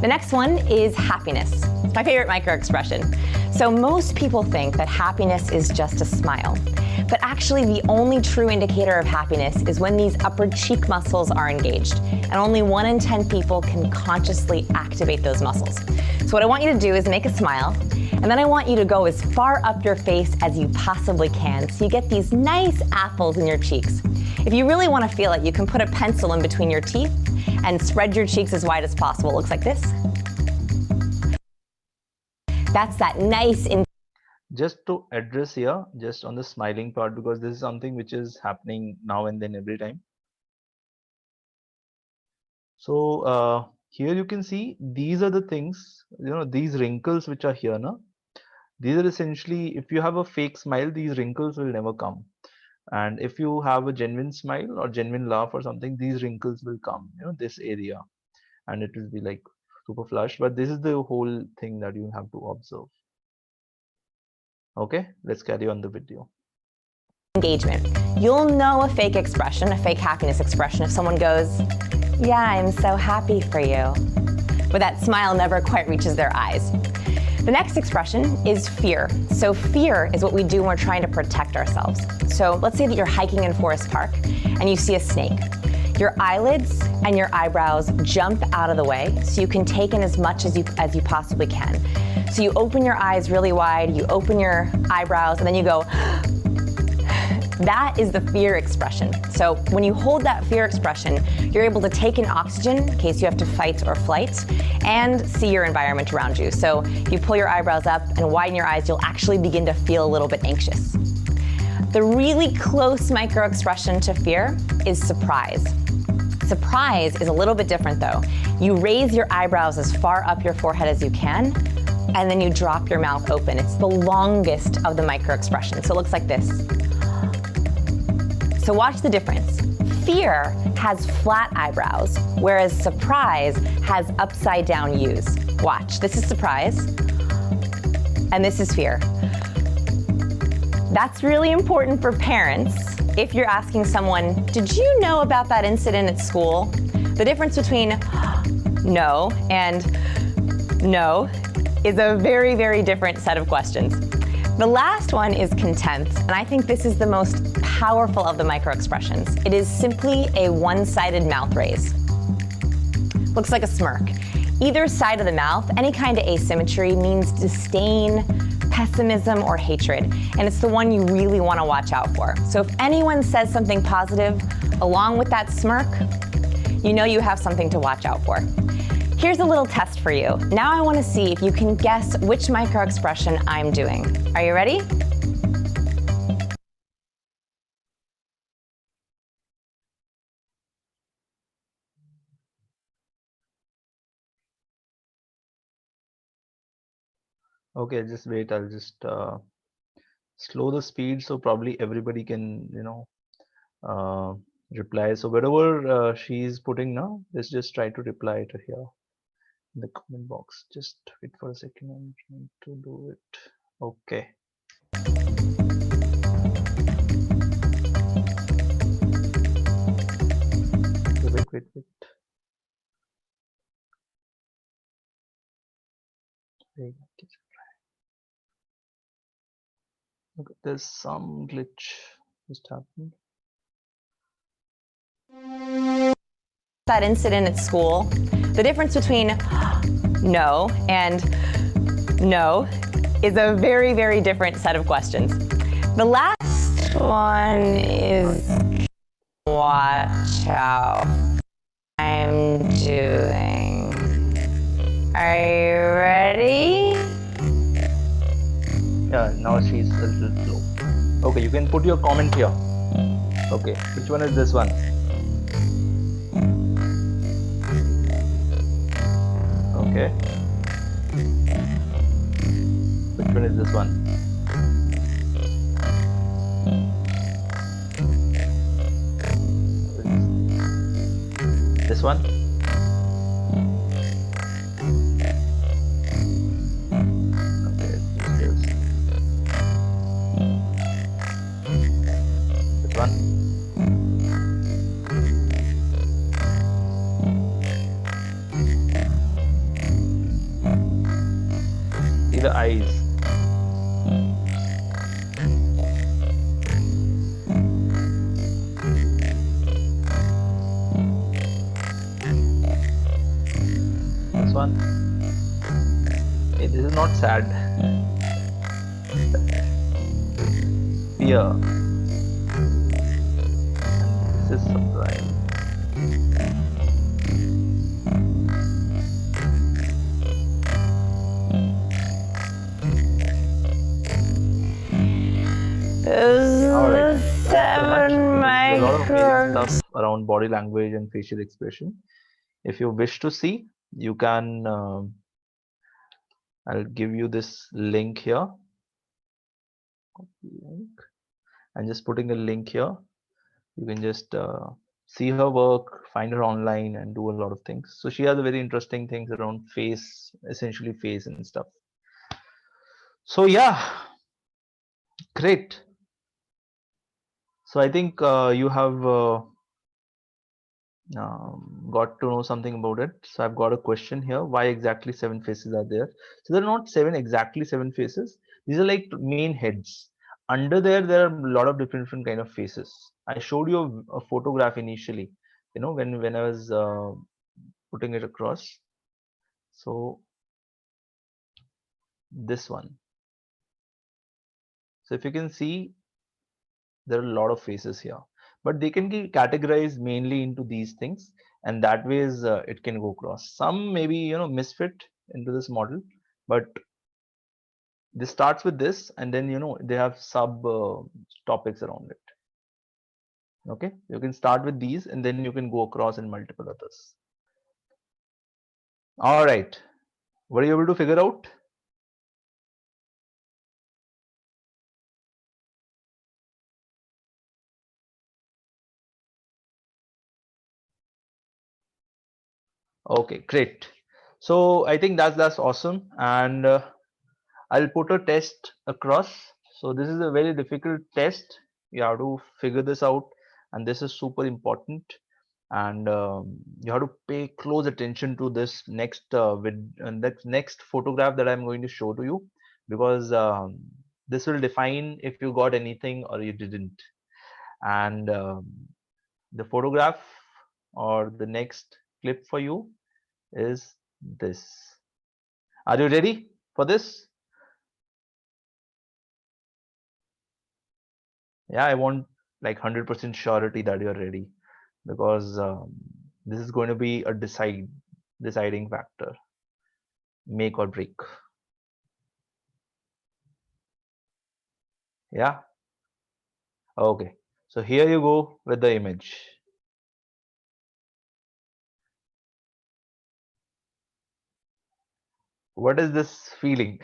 The next one is happiness. It's my favorite microexpression. So most people think that happiness is just a smile. But actually, the only true indicator of happiness is when these upper cheek muscles are engaged. And only 1 in 10 people can consciously activate those muscles. So what I want you to do is make a smile, and then I want you to go as far up your face as you possibly can, so you get these nice apples in your cheeks. If you really want to feel it, you can put a pencil in between your teeth and spread your cheeks as wide as possible. It looks like this. That's that nice. Just to address here, just on the smiling part, because this is something which is happening now and then every time. So here you can see these are the things, these wrinkles which are here now. These are essentially, if you have a fake smile, these wrinkles will never come. And if you have a genuine smile or genuine laugh or something, these wrinkles will come, this area, and it will be like super flush. But this is the whole thing that you have to observe. Okay, let's carry on the video. Engagement. You'll know a fake expression, a fake happiness expression, if someone goes, yeah, I'm so happy for you. But that smile never quite reaches their eyes. The next expression is fear. So fear is what we do when we're trying to protect ourselves. So let's say that you're hiking in Forest Park and you see a snake. Your eyelids and your eyebrows jump out of the way so you can take in as much as you possibly can. So you open your eyes really wide, you open your eyebrows, and then you go, that is the fear expression. So when you hold that fear expression, you're able to take in oxygen in case you have to fight or flight, and see your environment around you. So if you pull your eyebrows up and widen your eyes, you'll actually begin to feel a little bit anxious. The really close micro expression to fear is surprise. Surprise is a little bit different though. You raise your eyebrows as far up your forehead as you can, and then you drop your mouth open. It's the longest of the micro expressions. So it looks like this. So watch the difference. fear has flat eyebrows, whereas surprise has upside down U's. Watch, this is surprise, and this is fear. That's really important for parents. If you're asking someone, did you know about that incident at school? The difference between no and no is a very, very different set of questions. The last one is contempt, and I think this is the most powerful of the microexpressions. It is simply a one-sided mouth raise. Looks like a smirk. Either side of the mouth, any kind of asymmetry means disdain, pessimism, or hatred, and it's the one you really want to watch out for. So if anyone says something positive along with that smirk, you know you have something to watch out for. Here's a little test for you. Now I want to see if you can guess which microexpression I'm doing. Are you ready? Okay, just wait. I'll just slow the speed so probably everybody can, reply. So whatever she's putting now, let's just try to reply to here in the comment box. Just wait for a second. I'm trying to do it. Okay. Wait. Okay, there's some glitch just happened. That incident at school, the difference between no and no is a very, very different set of questions. The last one is watch how I'm doing. Are you ready? Yeah, now she's a little slow. Okay, you can put your comment here. Okay, which one is this one? Okay. Which one is this one? This one? Okay, this one? See the eyes. This one. Hey, this is not sad. Fear. And this is surprise. Those seven stuff around body language and facial expression. If you wish to see, you can. I'll give you this link here. I'm just putting a link here. You can just see her work, find her online, and do a lot of things. So she has a very interesting things around face, essentially face and stuff. So yeah, great. So I think you have got to know something about it. So I've got a question here. Why exactly 7 faces are there? So there are not exactly seven faces. These are like main heads. Under there are a lot of different kind of faces. I showed you a photograph initially, when I was putting it across. So this one. So if you can see, there are a lot of faces here, but they can be categorized mainly into these things, and that ways it can go across. Some maybe misfit into this model, but this starts with this, and then they have sub topics around it. Okay, you can start with these, and then you can go across in multiple others. All right, were you able to figure out? Okay, great. So I think that's awesome, and I'll put a test across. So this is a very difficult test. You have to figure this out, and this is super important. And you have to pay close attention to this next photograph that I'm going to show to you, because this will define if you got anything or you didn't. And the photograph or the next clip for you is this. Are you ready for this? Yeah, I want like 100% surety that you're ready, because this is going to be a deciding factor, make or break. Yeah. Okay. So here you go with the image. What is this feeling?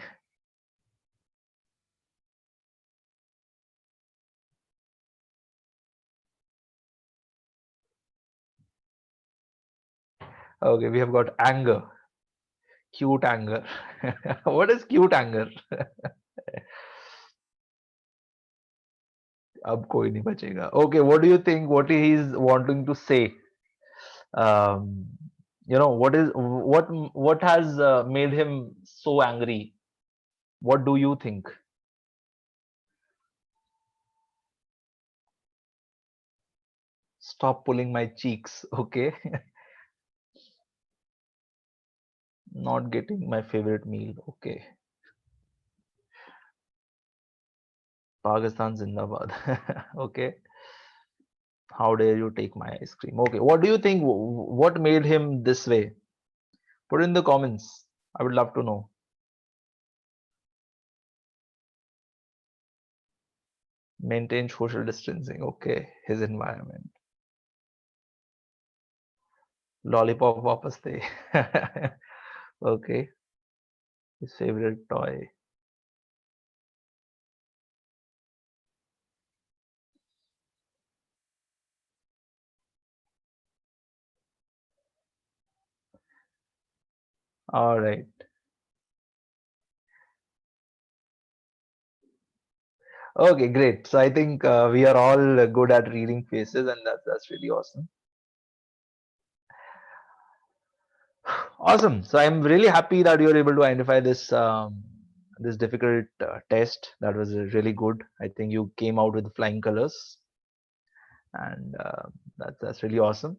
Okay, we have got anger, cute anger. What is cute anger? अब कोई नहीं बचेगा. Okay, what do you think? What he is wanting to say? Um, what has made him so angry? What do you think? Stop pulling my cheeks. Okay. Not getting my favorite meal. Okay. Pakistan Zindabad. Okay. How dare you take my ice cream? Okay. What do you think? What made him this way? Put in the comments. I would love to know. Maintain social distancing. Okay. His environment. Lollipop वापस दे. Okay. His favorite toy. All right. Okay, great. So I think we are all good at reading faces, and that's really awesome. Awesome. So I'm really happy that you're able to identify this difficult test. That was really good. I think you came out with flying colors, and that's really awesome.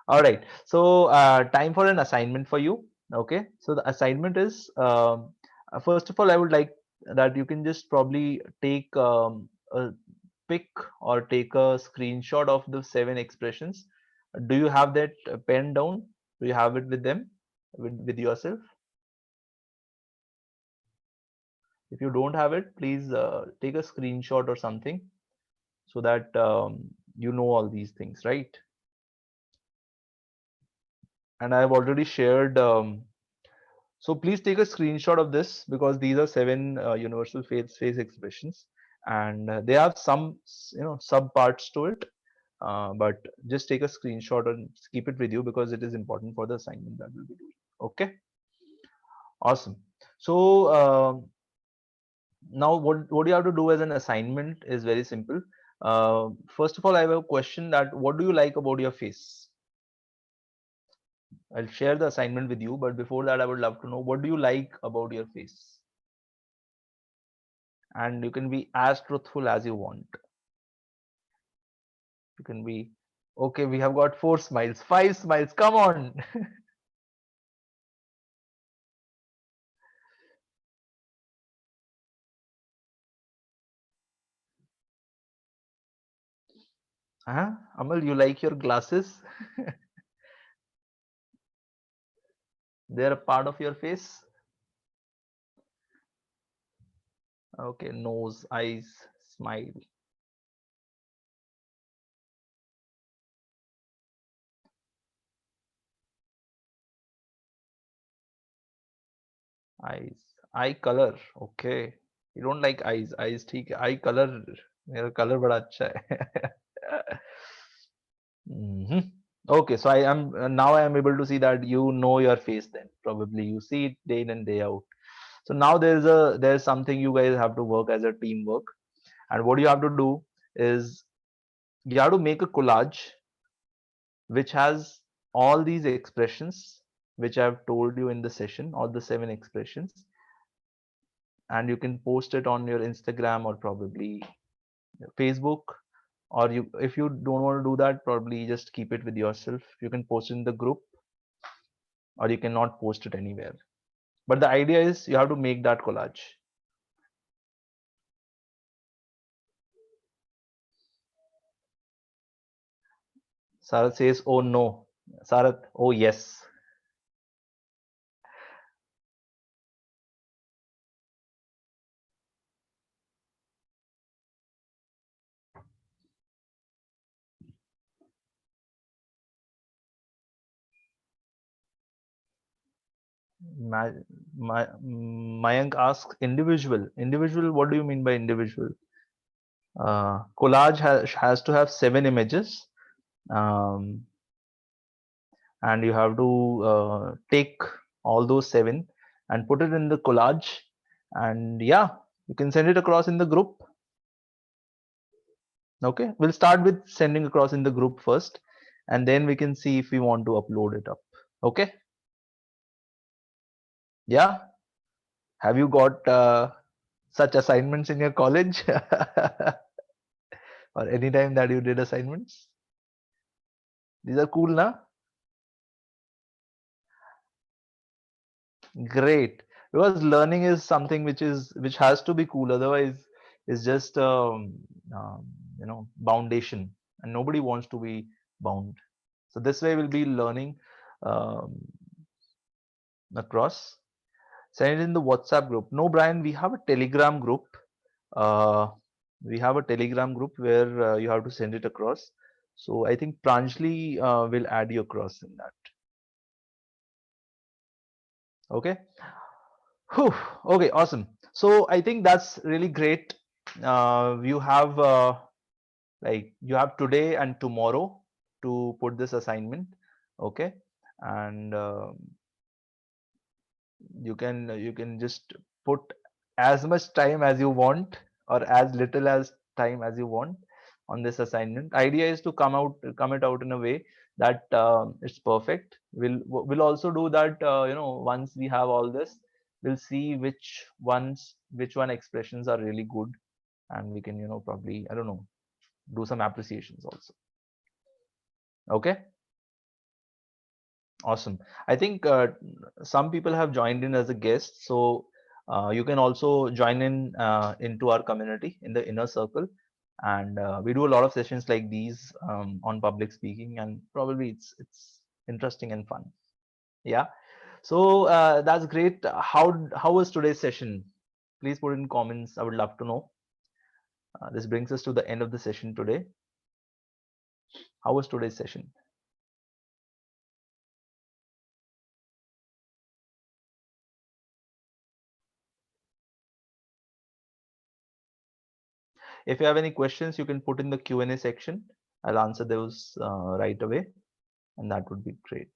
All right. So time for an assignment for you. Okay. So the assignment is first of all, I would like that you can just probably take a pic or take a screenshot of the 7 expressions. Do you have that pen down? Do you have it with them, with yourself? If you don't have it, please take a screenshot or something, so that you know all these things, right? And I have already shared. So please take a screenshot of this, because these are 7 universal face expressions, and they have some sub parts to it. But just take a screenshot and keep it with you, because it is important for the assignment that we'll be doing. Okay, awesome. So now what you have to do as an assignment is very simple. First of all, I have a question: that what do you like about your face? I'll share the assignment with you, but before that, I would love to know, what do you like about your face? And you can be as truthful as you want. You can be okay. We have got 4 smiles, 5 smiles. Come on. Huh? Amal, you like your glasses? They're a part of your face. Okay, nose, eyes, smile. Eyes, eye color. Okay, you don't like eyes. Eyes ठीक है. Eye color. मेरा color बड़ा अच्छा है. Mhm. Okay, so I am now I am able to see that you know your face then. Probably you see it day in and day out. So now there's something you guys have to work as a teamwork. And what you have to do is you have to make a collage which has all these expressions which I've told you in the session, all the 7 expressions, and you can post it on your Instagram or probably Facebook. Or you, if you don't want to do that, probably just keep it with yourself. You can post it in the group, or you cannot post it anywhere. But the idea is you have to make that collage. Sarath says, oh no. Sarath, oh yes. Mayank asks, individual. Individual, what do you mean by individual? Collage has to have 7 images, um, and you have to take all those 7 and put it in the collage, and yeah, you can send it across in the group. Okay, we'll start with sending across in the group first, and then we can see if we want to upload it up. Okay, yeah. Have you got such assignments in your college? Or any time that you did assignments? These are cool, na? Great. Because learning is something which has to be cool. Otherwise, it's just um, foundation, and nobody wants to be bound. So this way, we'll be learning um, across. Send it in the WhatsApp group. No, Brian, we have a Telegram group. Uh, we have a Telegram group where you have to send it across. So I think Pranjali will add you across in that. Okay. Whew. Okay, awesome. So I think that's really great. You have you have today and tomorrow to put this assignment. Okay, and you can just put as much time as you want or as little as time as you want on this assignment. Idea is to come it out in a way that it's perfect. We'll also do that, once we have all this, we'll see which one expressions are really good, and we can, probably, I don't know, do some appreciations also. Okay, awesome. I think some people have joined in as a guest, so you can also join in into our community in the inner circle, and we do a lot of sessions like these on public speaking, and probably it's interesting and fun. Yeah. So that's great. How was today's session? Please put in comments. I would love to know. This brings us to the end of the session today. How was today's session? If you have any questions, you can put in the Q&A section. I'll answer those right away, and that would be great.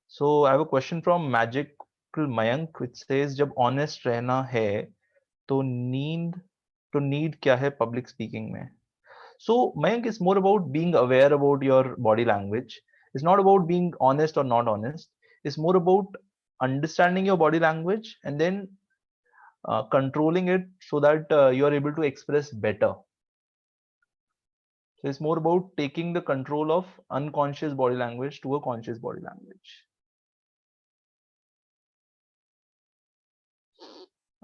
So I have a question from Magical Mayank, which says, "जब honest रहना है, तो need क्या है public speaking में?" So Mayank, is more about being aware about your body language. It's not about being honest or not honest. It's more about understanding your body language and then controlling it so that you are able to express better. So it's more about taking the control of unconscious body language to a conscious body language.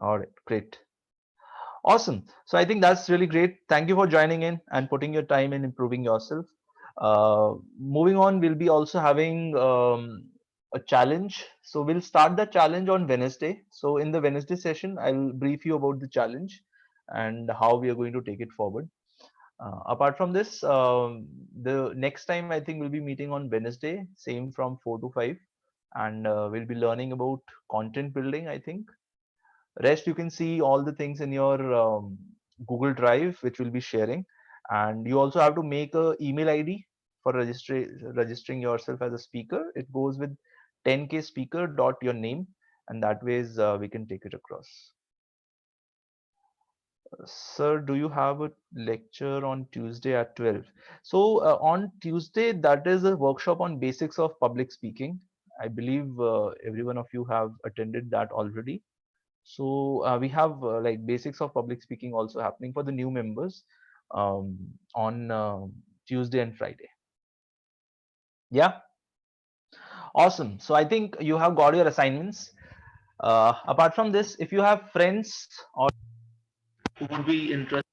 All right, great. Awesome. So I think that's really great. Thank you for joining in and putting your time in improving yourself. Moving on, we'll be also having a challenge. So we'll start the challenge on Wednesday. So in the Wednesday session, I'll brief you about the challenge and how we are going to take it forward. Apart from this, the next time I think we'll be meeting on Wednesday, same from 4 to 5, and we'll be learning about content building, I think. Rest, you can see all the things in your Google Drive, which we'll be sharing. And you also have to make a email ID for registering yourself as a speaker. It goes with 10k speaker dot your name, and that ways we can take it across. Sir, do you have a lecture on Tuesday at 12? So on Tuesday, that is a workshop on basics of public speaking. I believe every one of you have attended that already. So we have like basics of public speaking also happening for the new members on Tuesday and Friday. Yeah, awesome. So I think you have got your assignments. Apart from this, if you have friends or who would be interested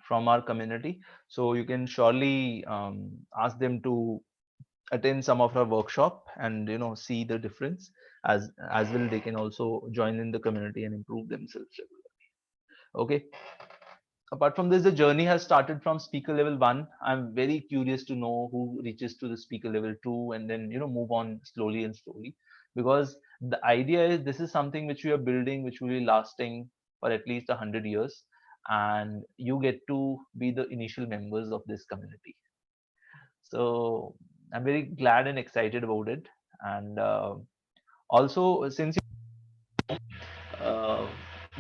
from our community, so you can surely ask them to attend some of our workshop and see the difference. As well, they can also join in the community and improve themselves regularly. Okay, apart from this, the journey has started from speaker level 1. I'm very curious to know who reaches to the speaker level 2 and then move on slowly and slowly, because the idea is this is something which we are building, which will be lasting for at least 100 years, and you get to be the initial members of this community. So I'm very glad and excited about it. And also, since uh,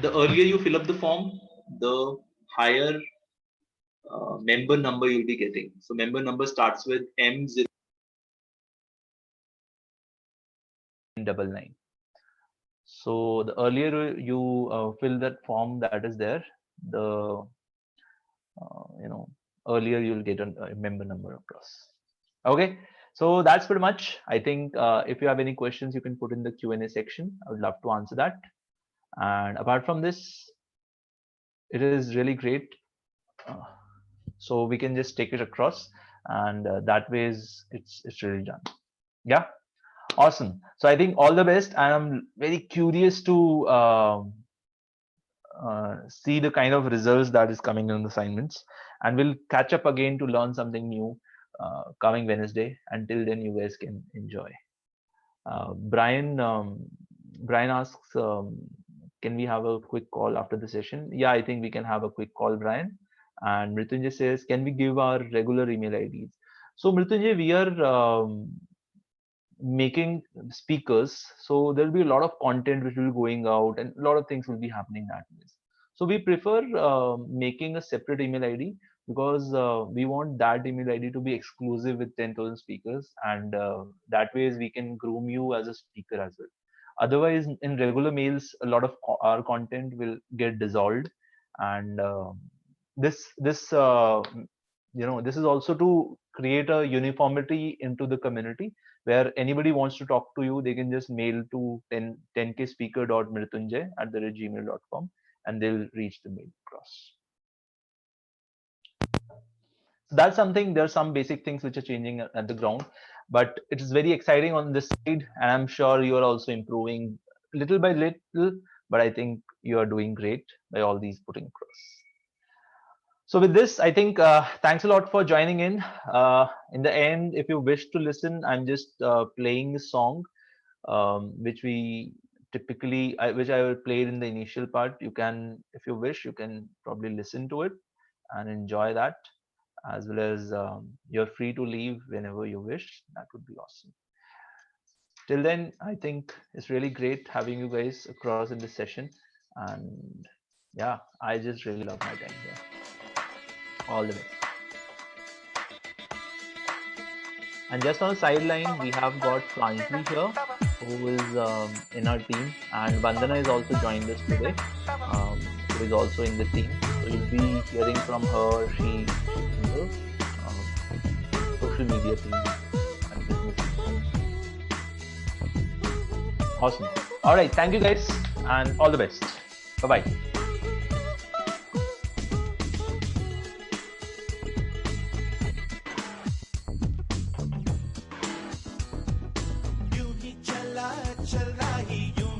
the earlier you fill up the form, the higher member number you'll be getting. So member number starts with M099. So the earlier you fill that form that is there, the earlier you'll get a member number across. Okay, so that's pretty much. I think if you have any questions, you can put in the Q&A section. I would love to answer that. And apart from this, it is really great. So we can just take it across, and that ways it's really done. Yeah, awesome. So I think all the best. I am very curious to see the kind of results that is coming in the assignments, and we'll catch up again to learn something new coming Wednesday. Until then, you guys can enjoy. Brian asks, can we have a quick call after the session? Yeah, I think we can have a quick call, Brian. And Mrityunjay says, can we give our regular email IDs? So Mrityunjay, we are making speakers, so there'll be a lot of content which will be going out and a lot of things will be happening that way. So we prefer making a separate email ID, because we want that email ID to be exclusive with 10,000 speakers, and that ways we can groom you as a speaker as well. Otherwise, in regular mails, a lot of our content will get dissolved, and this is also to create a uniformity into the community, where anybody wants to talk to you, they can just mail to 10kspeaker.mrityunjay@gmail.com, and they'll reach the mail across. So that's something. There are some basic things which are changing at the ground, but it is very exciting on this side, and I'm sure you are also improving little by little, but I think you are doing great by all these putting across. So with this, I think thanks a lot for joining in. In the end, if you wish to listen, I'm just playing a song which we typically, which I will play in the initial part. You can, if you wish, you can probably listen to it and enjoy that, as well as you're free to leave whenever you wish. That would be awesome. Till then, I think it's really great having you guys across in this session, and yeah, I just really love my time here. All the best. And just on the sideline, we have got Pranjali here, who is in our team, and Vandana is also joined us today, who is also in the team. So you'll be hearing from her. She is in the social media team and business team. Awesome. All right. Thank you guys, and all the best. Bye-bye. यूं ही चला चल रहा ही यूं